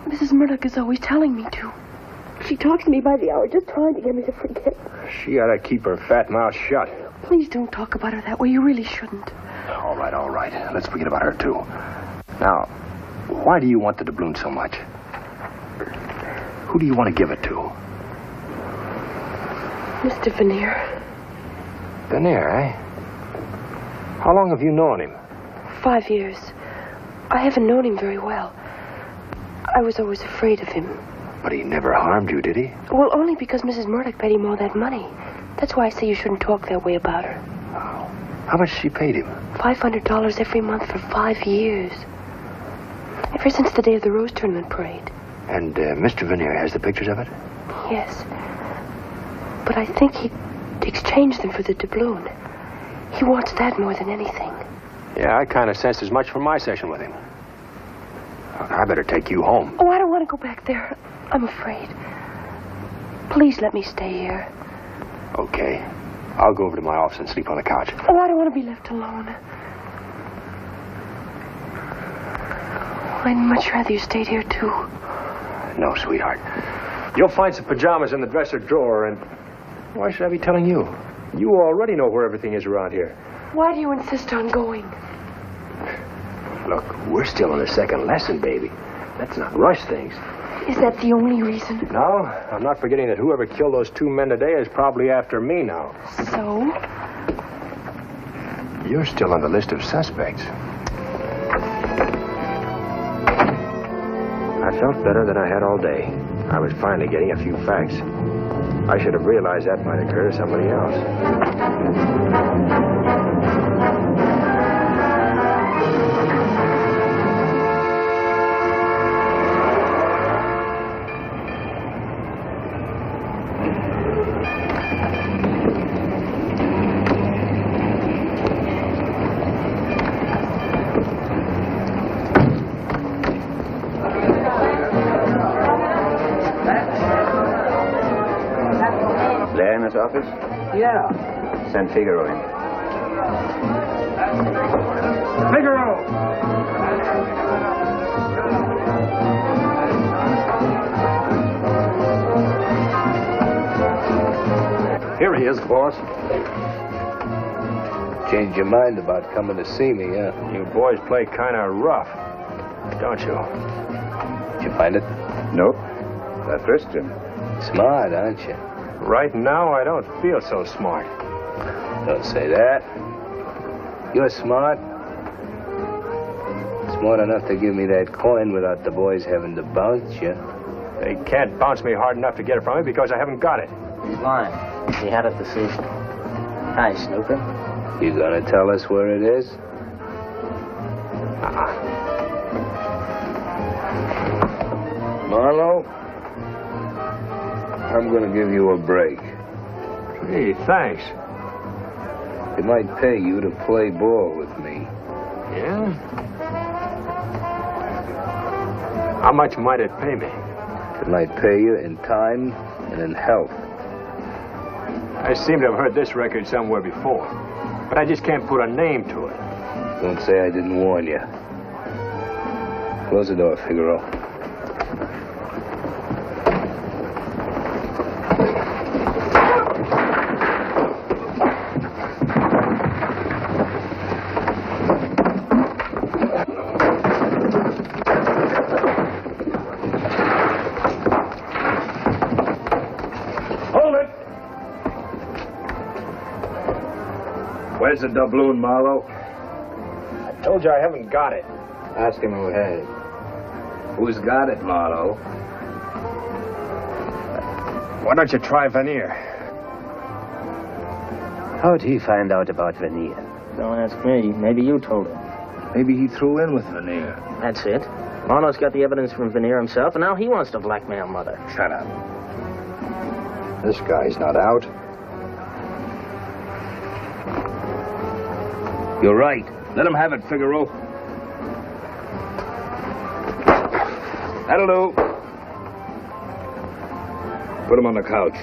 Mrs. Murdoch is always telling me to. She talks to me by the hour, just trying to get me to forget. She ought to keep her fat mouth shut. Please don't talk about her that way. You really shouldn't. All right, all right. Let's forget about her, too. Now, why do you want the doubloon so much? Who do you want to give it to? Mr. Veneer. Veneer, eh? How long have you known him? 5 years. I haven't known him very well. I was always afraid of him. But he never harmed you, did he? Well, only because Mrs. Murdoch paid him all that money. That's why I say you shouldn't talk that way about her. Oh. How much she paid him? $500 every month for 5 years. Ever since the day of the Rose Tournament Parade. And Mr. Veneer has the pictures of it? Yes. But I think he'd exchange them for the doubloon. He wants that more than anything. Yeah, I kind of sensed as much from my session with him. Look, I better take you home. Oh, I don't want to go back there. I'm afraid. Please let me stay here. Okay. I'll go over to my office and sleep on the couch. Oh, I don't want to be left alone. I'd much rather you stayed here, too. No, sweetheart. You'll find some pajamas in the dresser drawer, and why should I be telling you? You already know where everything is around here. Why do you insist on going? Look, we're still in the second lesson, baby. Let's not rush things. Is that the only reason? No, I'm not forgetting that whoever killed those 2 men today is probably after me now. So? You're still on the list of suspects. I felt better than I had all day. I was finally getting a few facts. I should have realized that might occur to somebody else. Office? Yeah. Send Figaro in. Figaro! Here he is, boss. Changed your mind about coming to see me, huh? You boys play kind of rough, don't you? Did you find it? Nope. I frisked him. Smart, aren't you? Right now, I don't feel so smart. Don't say that. You're smart. Smart enough to give me that coin without the boys having to bounce you. They can't bounce me hard enough to get it from me because I haven't got it. He's lying. He had it this evening. Hi, Snooper. You gonna tell us where it is? Marlowe, I'm gonna give you a break. Hey, thanks. It might pay you to play ball with me. Yeah? How much might it pay me? It might pay you in time and in health. I seem to have heard this record somewhere before, but I just can't put a name to it. Don't say I didn't warn you. Close the door, Figaro. Where's the doubloon, Marlowe? I told you I haven't got it. Ask him who has. Who's got it, Marlowe? Why don't you try Veneer? How'd he find out about Veneer? Don't ask me. Maybe you told him. Maybe he threw in with veneer. That's it. Marlowe's got the evidence from Veneer himself, and now he wants to blackmail Mother. Shut up. This guy's not out. You're right. Let him have it, Figaro. That'll do. Put him on the couch.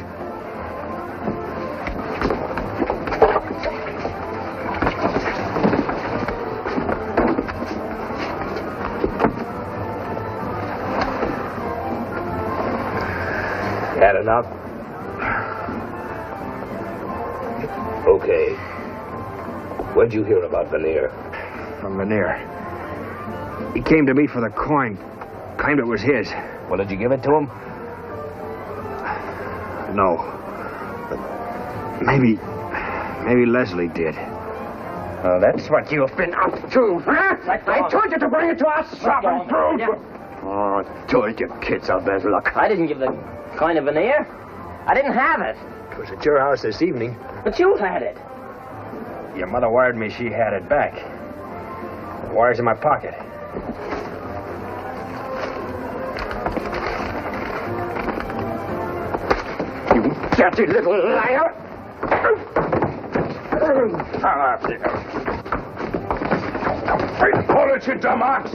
Had enough? Okay. Where'd you hear about Veneer? From Veneer. He came to me for the coin. Claimed it was his. Well, did you give it to him? No. But maybe Leslie did. Oh, that's what you've been up to, huh? I told you to bring it to us, stubborn brute. Oh, I told you kids are bad luck. I didn't give the coin to Veneer. I didn't have it. It was at your house this evening. But you had it. Your mother wired me she had it back. The wire's in my pocket. You dirty little liar! Hold it, you dumb ox!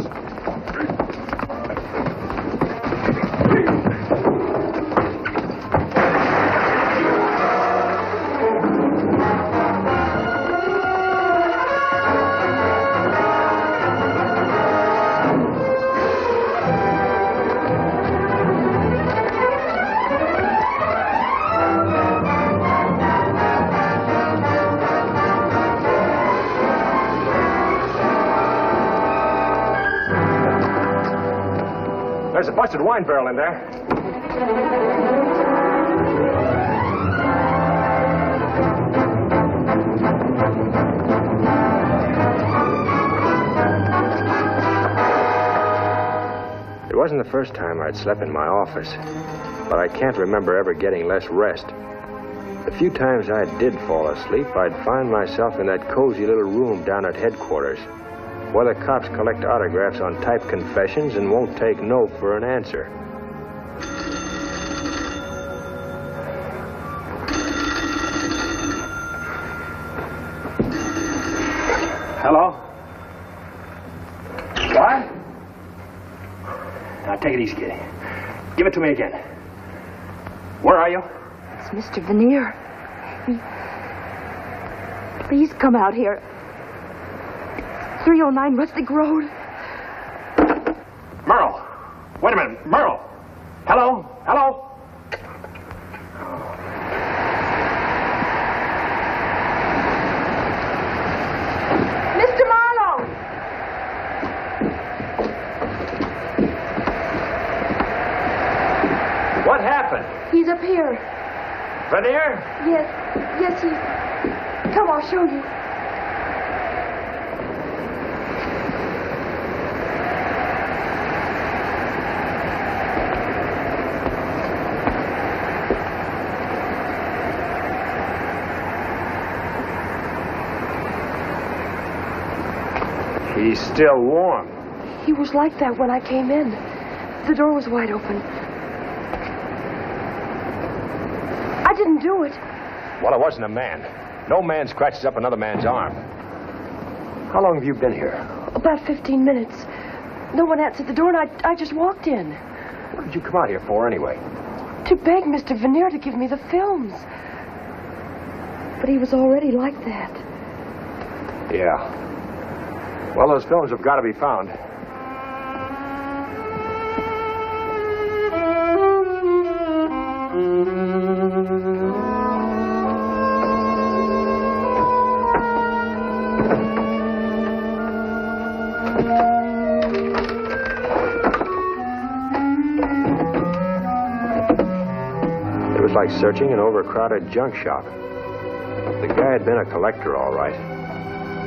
There's a busted wine barrel in there. It wasn't the first time I'd slept in my office, but I can't remember ever getting less rest. The few times I did fall asleep, I'd find myself in that cozy little room down at headquarters, where the cops collect autographs on typed confessions and won't take no for an answer. Hello? What? Now, take it easy, kid. Give it to me again. Where are you? It's Mr. Veneer. Please come out here. 309 Rustic Road. Merle! Wait a minute. Merle! Hello? Hello? Mr. Marlowe! What happened? He's up here. Veneer? Yes, he's... Come, I'll show you. He's still warm. He was like that when I came in. The door was wide open. I didn't do it. Well, it wasn't a man. No man scratches up another man's arm. How long have you been here? About 15 minutes. No one answered the door, and I just walked in. What did you come out here for, anyway? To beg Mr. Veneer to give me the films. But he was already like that. Yeah. Well, those films have got to be found. It was like searching an overcrowded junk shop. The guy had been a collector, all right.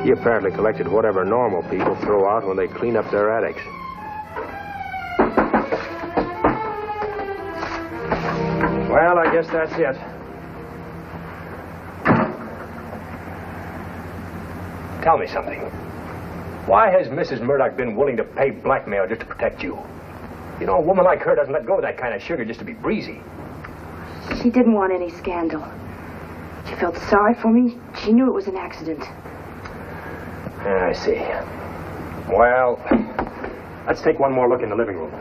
He apparently collected whatever normal people throw out when they clean up their attics. Well, I guess that's it. Tell me something. Why has Mrs. Murdoch been willing to pay blackmail just to protect you? You know, a woman like her doesn't let go of that kind of sugar just to be breezy. She didn't want any scandal. She felt sorry for me. She knew it was an accident. I see. Well, let's take one more look in the living room.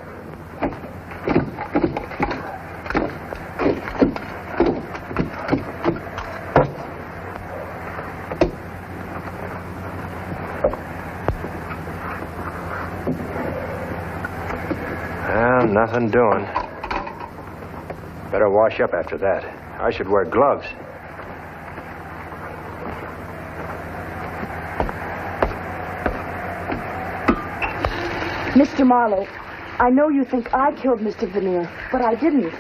Well, nothing doing. Better wash up after that. I should wear gloves. Mr. Marlowe, I know you think I killed Mr. Veneer, but I didn't.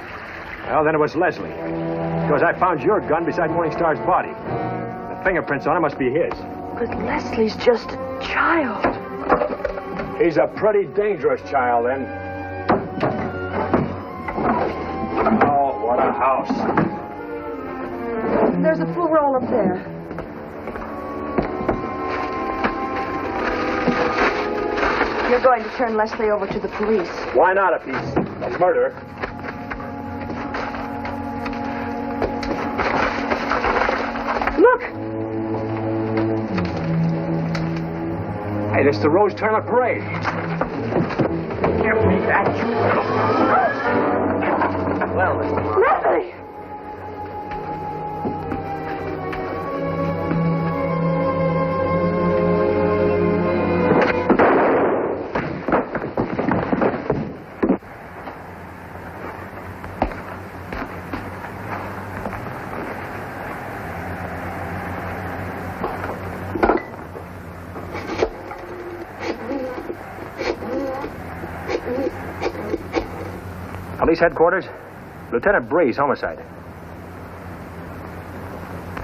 Well, then it was Leslie. Because I found your gun beside Morningstar's body. The fingerprints on it must be his. But Leslie's just a child. He's a pretty dangerous child, then. Oh, what a house. There's a full roll up there. You're going to turn Leslie over to the police. Why not if he's a murderer? Look! Hey, it's the Rose Turner Parade. Give me that, you little... Well, Mr. Leslie! Police headquarters? Lieutenant Breeze, homicide.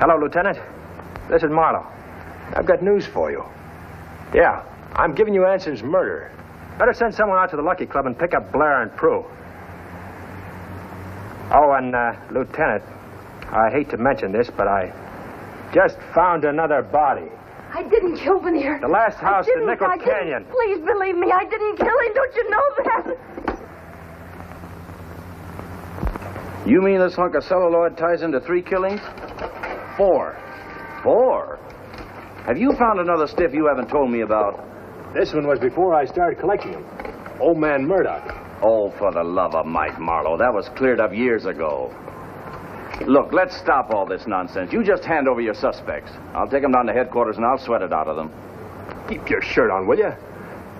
Hello, Lieutenant. This is Marlowe. I've got news for you. Yeah, I'm giving you Anson's murder. Better send someone out to the Lucky Club and pick up Blair and Prue. Oh, and, Lieutenant, I hate to mention this, but I just found another body. I didn't kill Veneer. The last house in Nickel Canyon. Please believe me, I didn't kill him. Don't you know that? You mean this hunk of celluloid ties into 3 killings? 4. 4? Have you found another stiff you haven't told me about? This one was before I started collecting them. Old Man Murdoch. Oh, for the love of Mike, Marlowe. That was cleared up years ago. Look, let's stop all this nonsense. You just hand over your suspects. I'll take them down to headquarters and I'll sweat it out of them. Keep your shirt on, will you?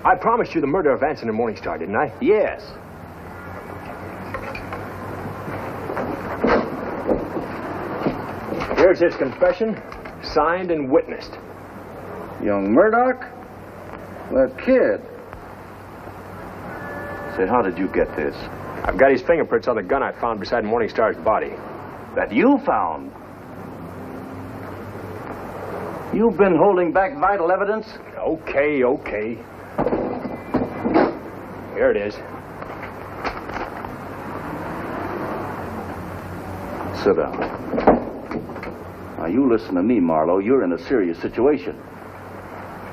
I promised you the murder of Anson and Morningstar, didn't I? Yes. Here's his confession, signed and witnessed. Young Murdoch? That kid. Say, how did you get this? I've got his fingerprints on the gun I found beside Morningstar's body. That you found? You've been holding back vital evidence? Okay. Here it is. Sit down. Now, you listen to me, Marlowe. You're in a serious situation.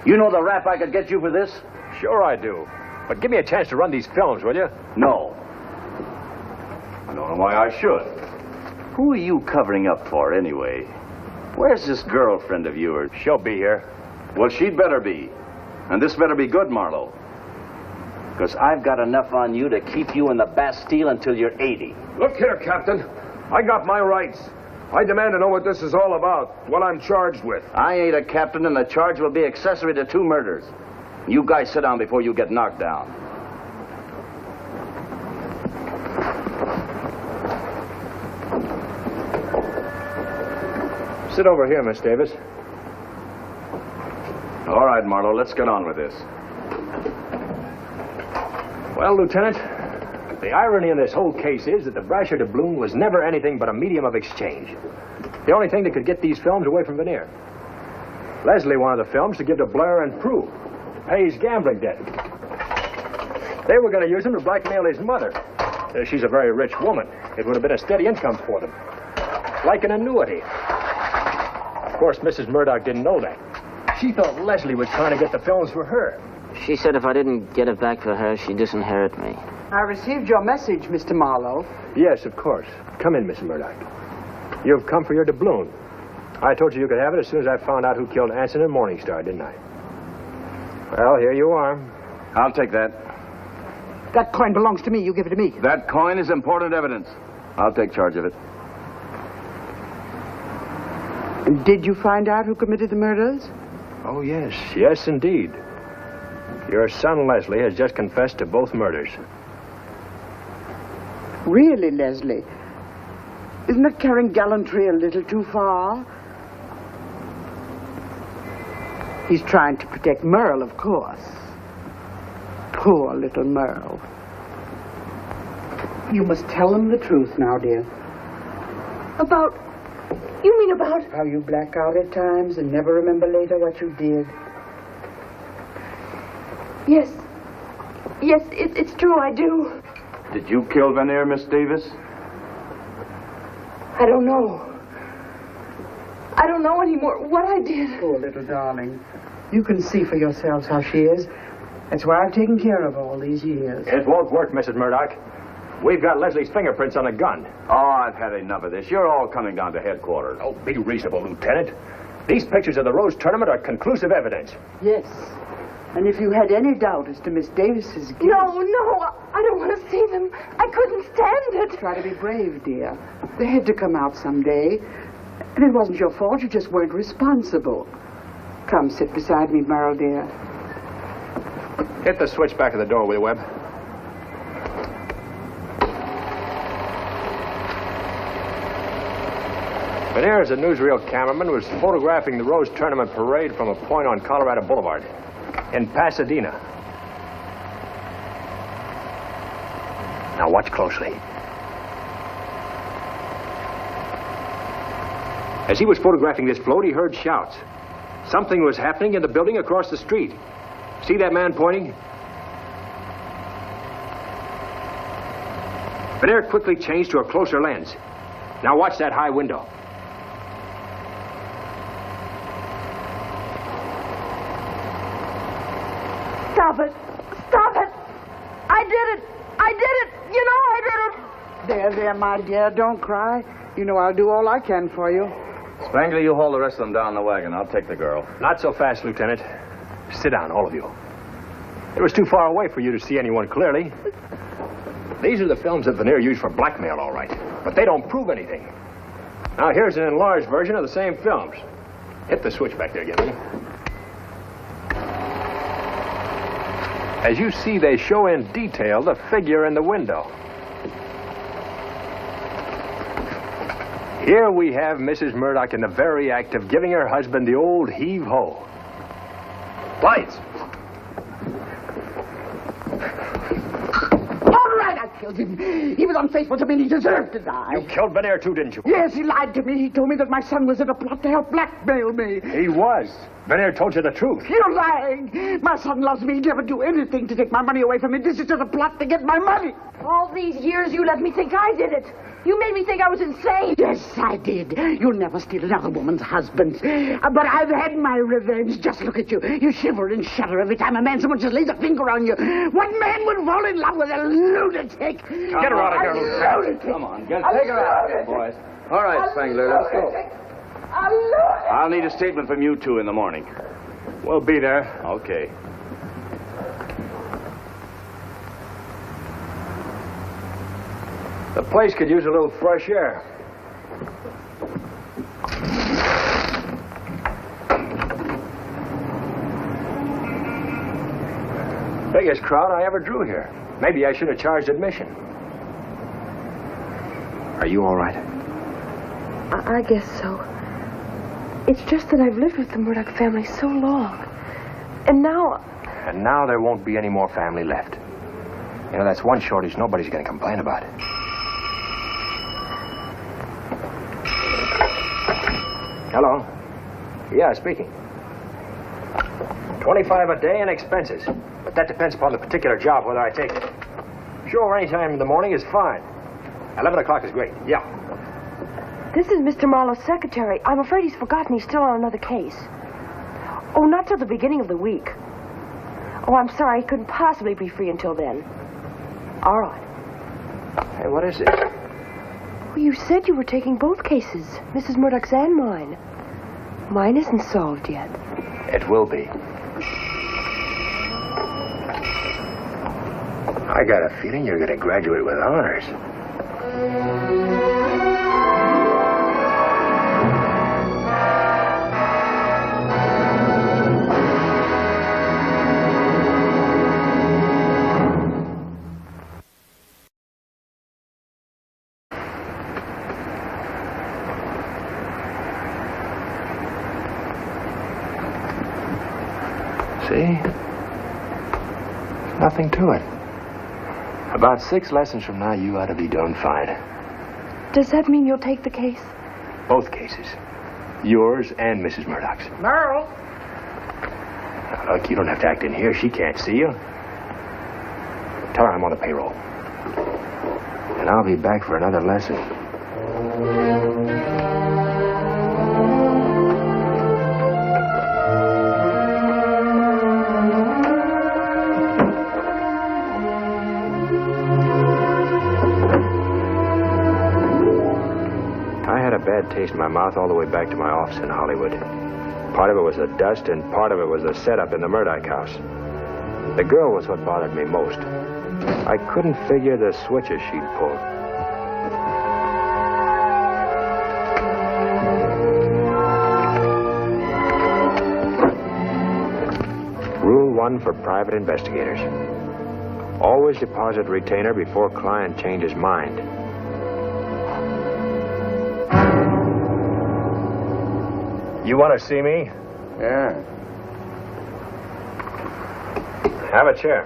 You know the rap I could get you for this? Sure I do. But give me a chance to run these films, will you? No. I don't know why I should. Who are you covering up for, anyway? Where's this girlfriend of yours? She'll be here. Well, she'd better be. And this better be good, Marlowe. Because I've got enough on you to keep you in the Bastille until you're 80. Look here, Captain. I got my rights. I demand to know what this is all about, what I'm charged with. I ain't a captain, and the charge will be accessory to 2 murders. You guys sit down before you get knocked down. Sit over here, Miss Davis. All right, Marlowe, let's get on with this. Well, Lieutenant, the irony in this whole case is that the Brasher Doubloon was never anything but a medium of exchange. The only thing that could get these films away from Veneer. Leslie wanted the films to give to Blair and Prue to pay his gambling debt. They were going to use them to blackmail his mother. She's a very rich woman. It would have been a steady income for them. Like an annuity. Of course, Mrs. Murdoch didn't know that. She thought Leslie was trying to get the films for her. She said if I didn't get it back for her, she'd disinherit me. I received your message, Mr. Marlowe. Yes, of course. Come in, Mrs. Murdoch. You've come for your doubloon. I told you could have it as soon as I found out who killed Anson and Morningstar, didn't I? Well, here you are. I'll take that. That coin belongs to me. You give it to me. That coin is important evidence. I'll take charge of it. And did you find out who committed the murders? Oh, yes. Yes, indeed. Your son, Leslie, has just confessed to both murders. Really, Leslie? Isn't that carrying gallantry a little too far? He's trying to protect Merle, of course. Poor little Merle. You must tell him the truth now, dear. About... You mean about... How you black out at times and never remember later what you did. Yes. Yes, it's true, I do. Did you kill Van Air, Miss Davis? I don't know. I don't know anymore what I did. Poor little darling. You can see for yourselves how she is. That's why I've taken care of her all these years. It won't work, Mrs. Murdoch. We've got Leslie's fingerprints on the gun. Oh, I've had enough of this. You're all coming down to headquarters. Oh, be reasonable, Lieutenant. These pictures of the Rose Tournament are conclusive evidence. Yes. And if you had any doubt as to Miss Davis's guilt... No, I don't want to see them. I couldn't stand it. Try to be brave, dear. They had to come out someday. And it wasn't your fault. You just weren't responsible. Come, sit beside me, Merle, dear. Hit the switch back of the door, will you, Webb? Benares, a newsreel cameraman, was photographing the Rose Tournament parade from a point on Colorado Boulevard in Pasadena. Now watch closely. As he was photographing this float, he heard shouts. Something was happening in the building across the street. See that man pointing? Benares quickly changed to a closer lens. Now watch that high window. Stop it. Stop it. I did it. I did it. You know I did it. There, my dear. Don't cry. You know I'll do all I can for you. Spangler, you hold the rest of them down in the wagon. I'll take the girl. Not so fast, Lieutenant. Sit down, all of you. It was too far away for you to see anyone clearly. These are the films that Veneer used for blackmail, all right. But they don't prove anything. Now, here's an enlarged version of the same films. Hit the switch back there, Gibby. As you see, they show in detail the figure in the window. Here we have Mrs. Murdoch in the very act of giving her husband the old heave-ho. Lights! All right, I killed him. He was unfaithful to me and he deserved to die. You killed Benaire too, didn't you? Yes, he lied to me. He told me that my son was in a plot to help blackmail me. He was. Benaire told you the truth. You're lying. My son loves me. He'd never do anything to take my money away from me. This is just a plot to get my money. All these years you let me think I did it. You made me think I was insane. Yes, I did. You'll never steal another woman's husband. But I've had my revenge. Just look at you. You shiver and shudder every time a man so much as lays a finger on you. What man would fall in love with a lunatic? Get her out of here, Lieutenant. Come on, take her out of here, boys. All right, Spangler, let's go. I'll need a statement from you two in the morning. We'll be there. Okay. The place could use a little fresh air. Biggest crowd I ever drew here. Maybe I should have charged admission. Are you all right? I guess so. It's just that I've lived with the Murdoch family so long. And now... And now there won't be any more family left. You know, that's one shortage nobody's going to complain about. Hello. Yeah, speaking. 25 a day and expenses. But that depends upon the particular job, whether I take it. Sure, any time in the morning is fine. 11 o'clock is great. Yeah. This is Mr. Marlowe's secretary. I'm afraid he's forgotten he's still on another case. Oh, not till the beginning of the week. Oh, I'm sorry. I couldn't possibly be free until then. All right. Hey, what is it? Well, you said you were taking both cases, Mrs. Murdoch's and mine. Mine isn't solved yet. It will be. I got a feeling you're going to graduate with honors. See? Nothing to it. About 6 lessons from now, you ought to be doing fine. Does that mean you'll take the case? Both cases. Yours and Mrs. Murdoch's. Merle! Now, look, you don't have to act in here. She can't see you. Tell her I'm on the payroll. And I'll be back for another lesson. Bad taste in my mouth all the way back to my office in Hollywood. Part of it was the dust, and part of it was the setup in the Murdoch house. The girl was what bothered me most. I couldn't figure the switches she'd pulled. Rule 1 for private investigators. Always deposit retainer before client changes mind. You want to see me? Yeah. Have a chair.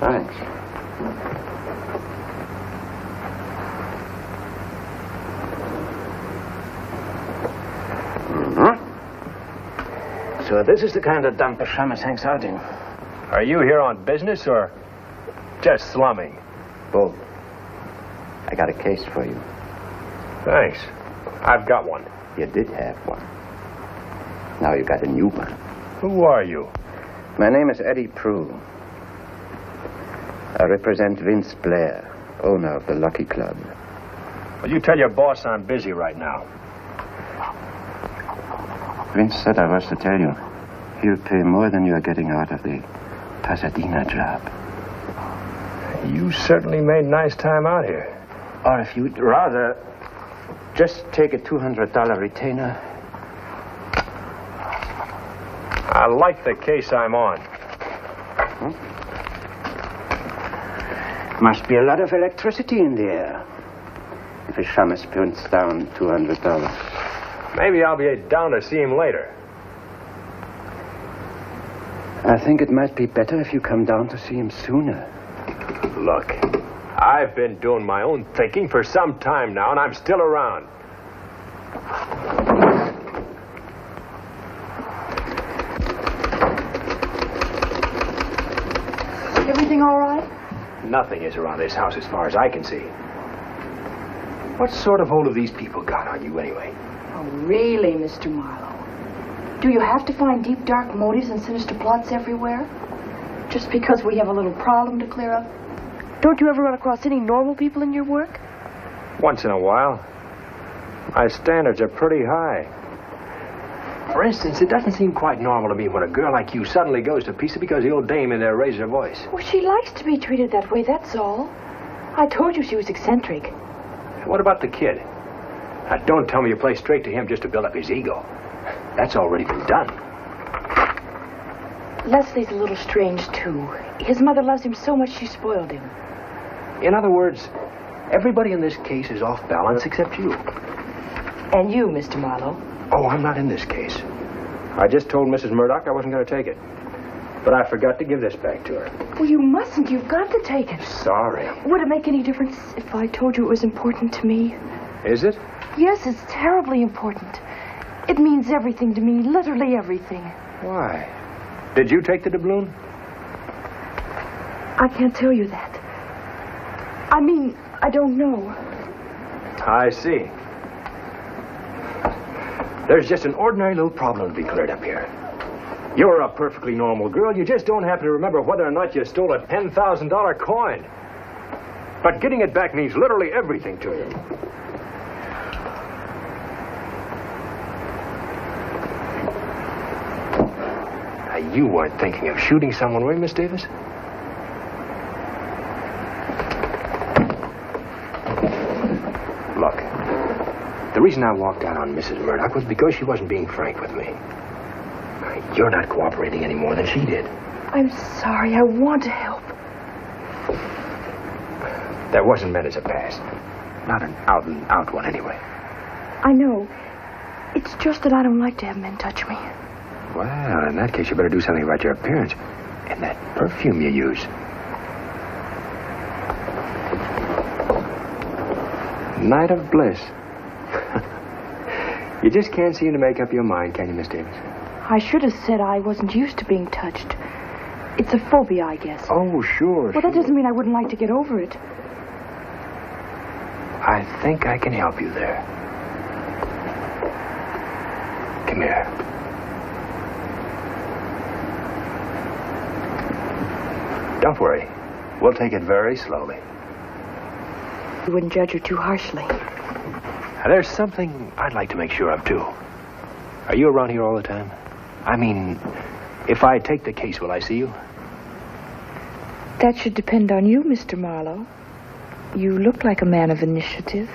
Thanks. Mm-hmm. So this is the kind of dump Shamus hangs out in. Are you here on business or just slumming? Both. I got a case for you. Thanks. I've got one. You did have one. Now you got a new one. Who are you? My name is Eddie Prue. I represent Vince Blair, owner of the Lucky Club. Well, you tell your boss I'm busy right now. Vince said I was to tell you. He'll pay more than you're getting out of the Pasadena job. You certainly made nice time out here. Or if you'd rather, just take a $200 retainer. I like the case I'm on. Must be a lot of electricity in the air. If a Shamus punts down $200. Maybe I'll be down to see him later. I think it might be better if you come down to see him sooner. Look, I've been doing my own thinking for some time now, and I'm still around. Everything all right? Nothing is around this house as far as I can see. What sort of hold have these people got on you anyway? Oh, really, Mr. Marlowe? Do you have to find deep, dark motives and sinister plots everywhere? Just because we have a little problem to clear up? Don't you ever run across any normal people in your work? Once in a while. My standards are pretty high. For instance, it doesn't seem quite normal to me when a girl like you suddenly goes to pieces because the old dame in there raised her voice. Well, she likes to be treated that way, that's all. I told you she was eccentric. What about the kid? Now, don't tell me you play straight to him just to build up his ego. That's already been done. Leslie's a little strange, too. His mother loves him so much she spoiled him. In other words, everybody in this case is off balance except you. And you, Mr. Marlowe. Oh, I'm not in this case. I just told Mrs. Murdoch I wasn't going to take it. But I forgot to give this back to her. Well, you mustn't. You've got to take it. Sorry. Would it make any difference if I told you it was important to me? Is it? Yes, it's terribly important. It means everything to me, literally everything. Why? Did you take the doubloon? I can't tell you that. I mean, I don't know. I see. There's just an ordinary little problem to be cleared up here. You're a perfectly normal girl. You just don't happen to remember whether or not you stole a $10,000 coin. But getting it back means literally everything to you. Now, you weren't thinking of shooting someone, were you, Miss Davis? Look, the reason I walked out on Mrs. Murdoch was because she wasn't being frank with me. You're not cooperating any more than she did. I'm sorry. I want to help. That wasn't meant as a pass. Not an out-and-out one, anyway. I know. It's just that I don't like to have men touch me. Well, in that case, you better do something about your appearance and that perfume you use. Night of bliss. You just can't seem to make up your mind, can you, Miss Davis? I should have said I wasn't used to being touched. It's a phobia, I guess. Oh, sure. Well, that doesn't mean I wouldn't like to get over it. I think I can help you there. Come here. Don't worry. We'll take it very slowly. You wouldn't judge her too harshly. Now, there's something I'd like to make sure of, too. Are you around here all the time? I mean, if I take the case, will I see you? That should depend on you, Mr. Marlowe. You look like a man of initiative.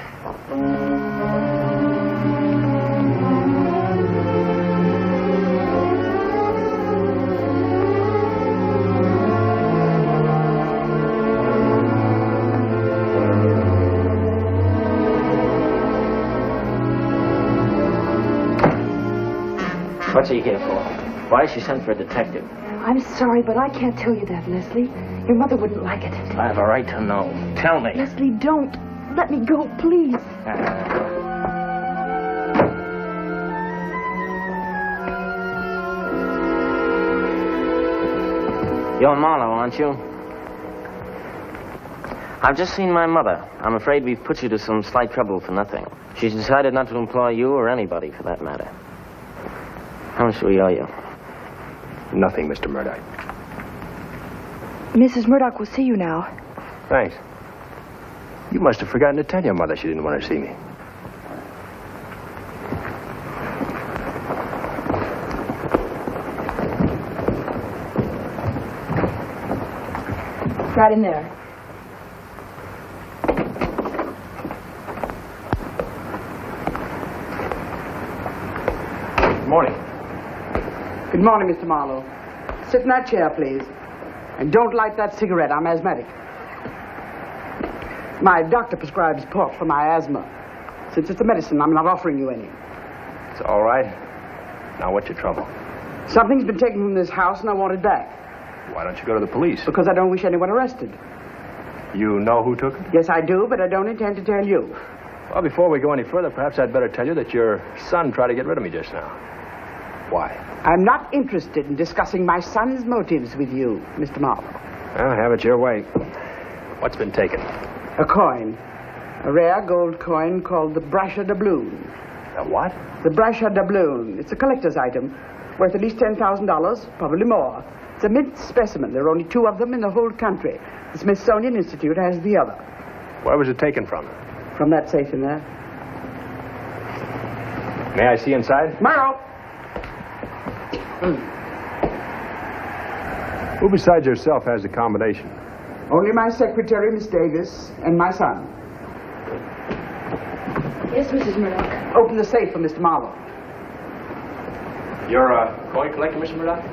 What's he here for? Why she sent for a detective? I'm sorry, but I can't tell you that, Leslie. Your mother wouldn't like it. I have a right to know. Tell me. Leslie, don't. Let me go, please. You're Marlowe, aren't you? I've just seen my mother. I'm afraid we've put you to some slight trouble for nothing. She's decided not to employ you or anybody, for that matter. How much do we owe you? Nothing, Mr. Murdoch. Mrs. Murdoch will see you now. Thanks. You must have forgotten to tell your mother she didn't want to see me. Right in there. Good morning. Good morning, Mr. Marlowe. Sit in that chair, please. And don't light that cigarette. I'm asthmatic. My doctor prescribes port for my asthma. Since it's a medicine, I'm not offering you any. It's all right. Now, what's your trouble? Something's been taken from this house, and I want it back. Why don't you go to the police? Because I don't wish anyone arrested. You know who took it? Yes, I do, but I don't intend to tell you. Well, before we go any further, perhaps I'd better tell you that your son tried to get rid of me just now. Why? I'm not interested in discussing my son's motives with you, Mr. Marlowe. Well, have it your way. What's been taken? A coin. A rare gold coin called the Brasher Doubloon. A what? The Brasher Doubloon. It's a collector's item, worth at least $10,000, probably more. It's a mint specimen. There are only 2 of them in the whole country. The Smithsonian Institute has the other. Where was it taken from? From that safe in there. May I see inside? Marlowe! Who besides yourself has the combination? Only my secretary, Miss Davis, and my son. Yes, Mrs. Murdoch. Open the safe for Mr. Marlowe. You're a coin collector, Mr. Murdoch?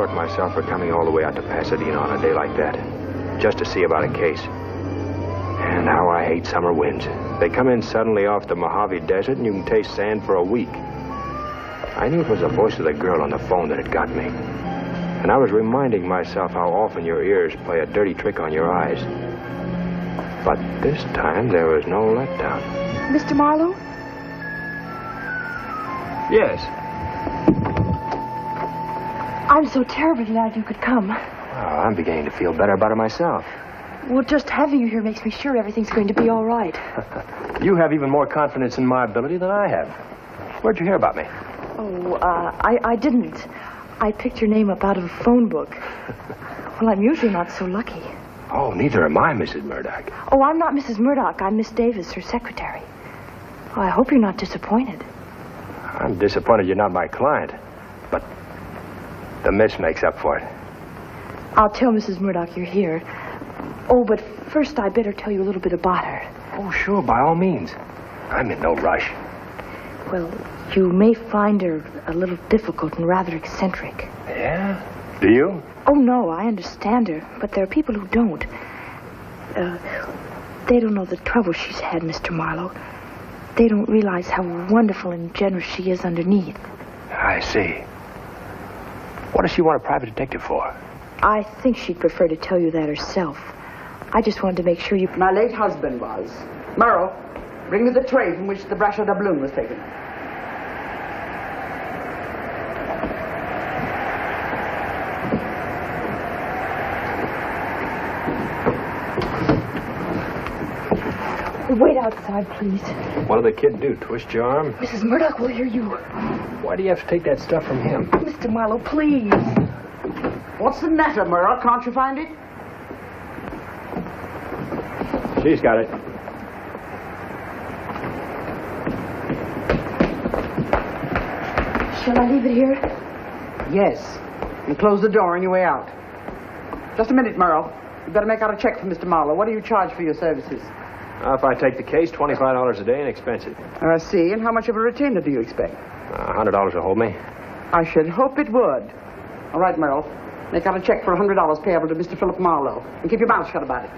support myself for coming all the way out to Pasadena on a day like that, just to see about a case. And how I hate summer winds. They come in suddenly off the Mojave Desert, and you can taste sand for a week. I knew it was the voice of the girl on the phone that had got me. And I was reminding myself how often your ears play a dirty trick on your eyes. But this time, there was no letdown. Mr. Marlowe? Yes. I'm so terribly glad you could come. Well, I'm beginning to feel better about it myself. Well, just having you here makes me sure everything's going to be all right. You have even more confidence in my ability than I have. Where'd you hear about me? Oh, I didn't. I picked your name up out of a phone book. Well, I'm usually not so lucky. Oh, neither am I, Mrs. Murdoch. Oh, I'm not Mrs. Murdoch. I'm Miss Davis, her secretary. Oh, I hope you're not disappointed. I'm disappointed you're not my client. But the miss makes up for it. I'll tell Mrs. Murdoch you're here. Oh, but first I better tell you a little bit about her. Oh, sure, by all means. I'm in no rush. Well, you may find her a little difficult and rather eccentric. Yeah? Do you? Oh, no, I understand her, but there are people who don't. They don't know the trouble she's had, Mr. Marlowe. They don't realize how wonderful and generous she is underneath. I see. What does she want a private detective for? I think she'd prefer to tell you that herself. I just wanted to make sure you... My late husband was. Marlowe, bring me the tray from which the Brasher Doubloon was taken. Wait outside, please. What did the kid do? Twist your arm? Mrs. Murdoch will hear you. Why do you have to take that stuff from him? Mr. Marlowe, please. What's the matter, Murdoch? Can't you find it? She's got it. Shall I leave it here? Yes. And close the door on your way out. Just a minute, Merle. You'd better make out a check for Mr. Marlowe. What do you charge for your services? If I take the case, $25 a day and expenses. I see. And how much of a retainer do you expect? $100 will hold me. I should hope it would. All right, Merle. Make out a check for $100 payable to Mr. Philip Marlowe. And keep your mouth shut about it.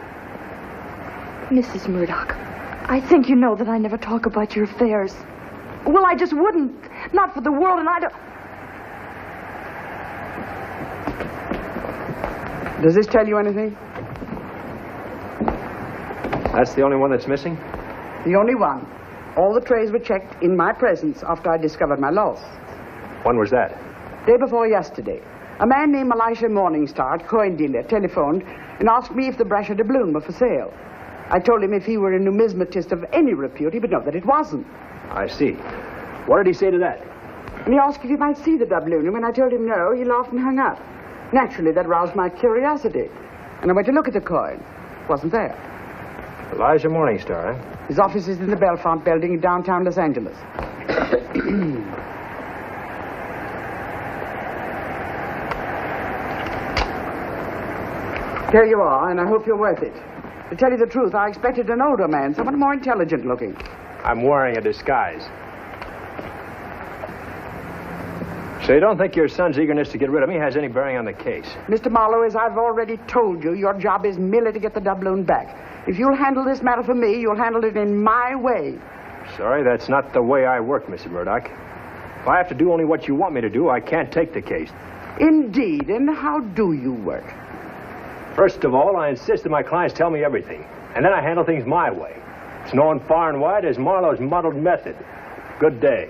Mrs. Murdoch, I think you know that I never talk about your affairs. Well, I just wouldn't. Not for the world, and I don't... Does this tell you anything? That's the only one that's missing? The only one. All the trays were checked in my presence after I discovered my loss. When was that? Day before yesterday. A man named Elisha Morningstar, coin dealer, telephoned and asked me if the Brasher Doubloon were for sale. I told him if he were a numismatist of any repute, he would know that it wasn't. I see. What did he say to that? And he asked if he might see the doubloon, and when I told him no, he laughed and hung up. Naturally, that roused my curiosity. And I went to look at the coin. It wasn't there. Elijah Morningstar, eh? His office is in the Belfont building in downtown Los Angeles. There you are, and I hope you're worth it. To tell you the truth, I expected an older man, someone more intelligent looking. I'm wearing a disguise. So you don't think your son's eagerness to get rid of me has any bearing on the case? Mr. Marlowe, as I've already told you, your job is merely to get the doubloon back. If you'll handle this matter for me, you'll handle it in my way. Sorry, that's not the way I work, Mrs. Murdoch. If I have to do only what you want me to do, I can't take the case. Indeed, and how do you work? First of all, I insist that my clients tell me everything. And then I handle things my way. It's known far and wide as Marlowe's muddled method. Good day.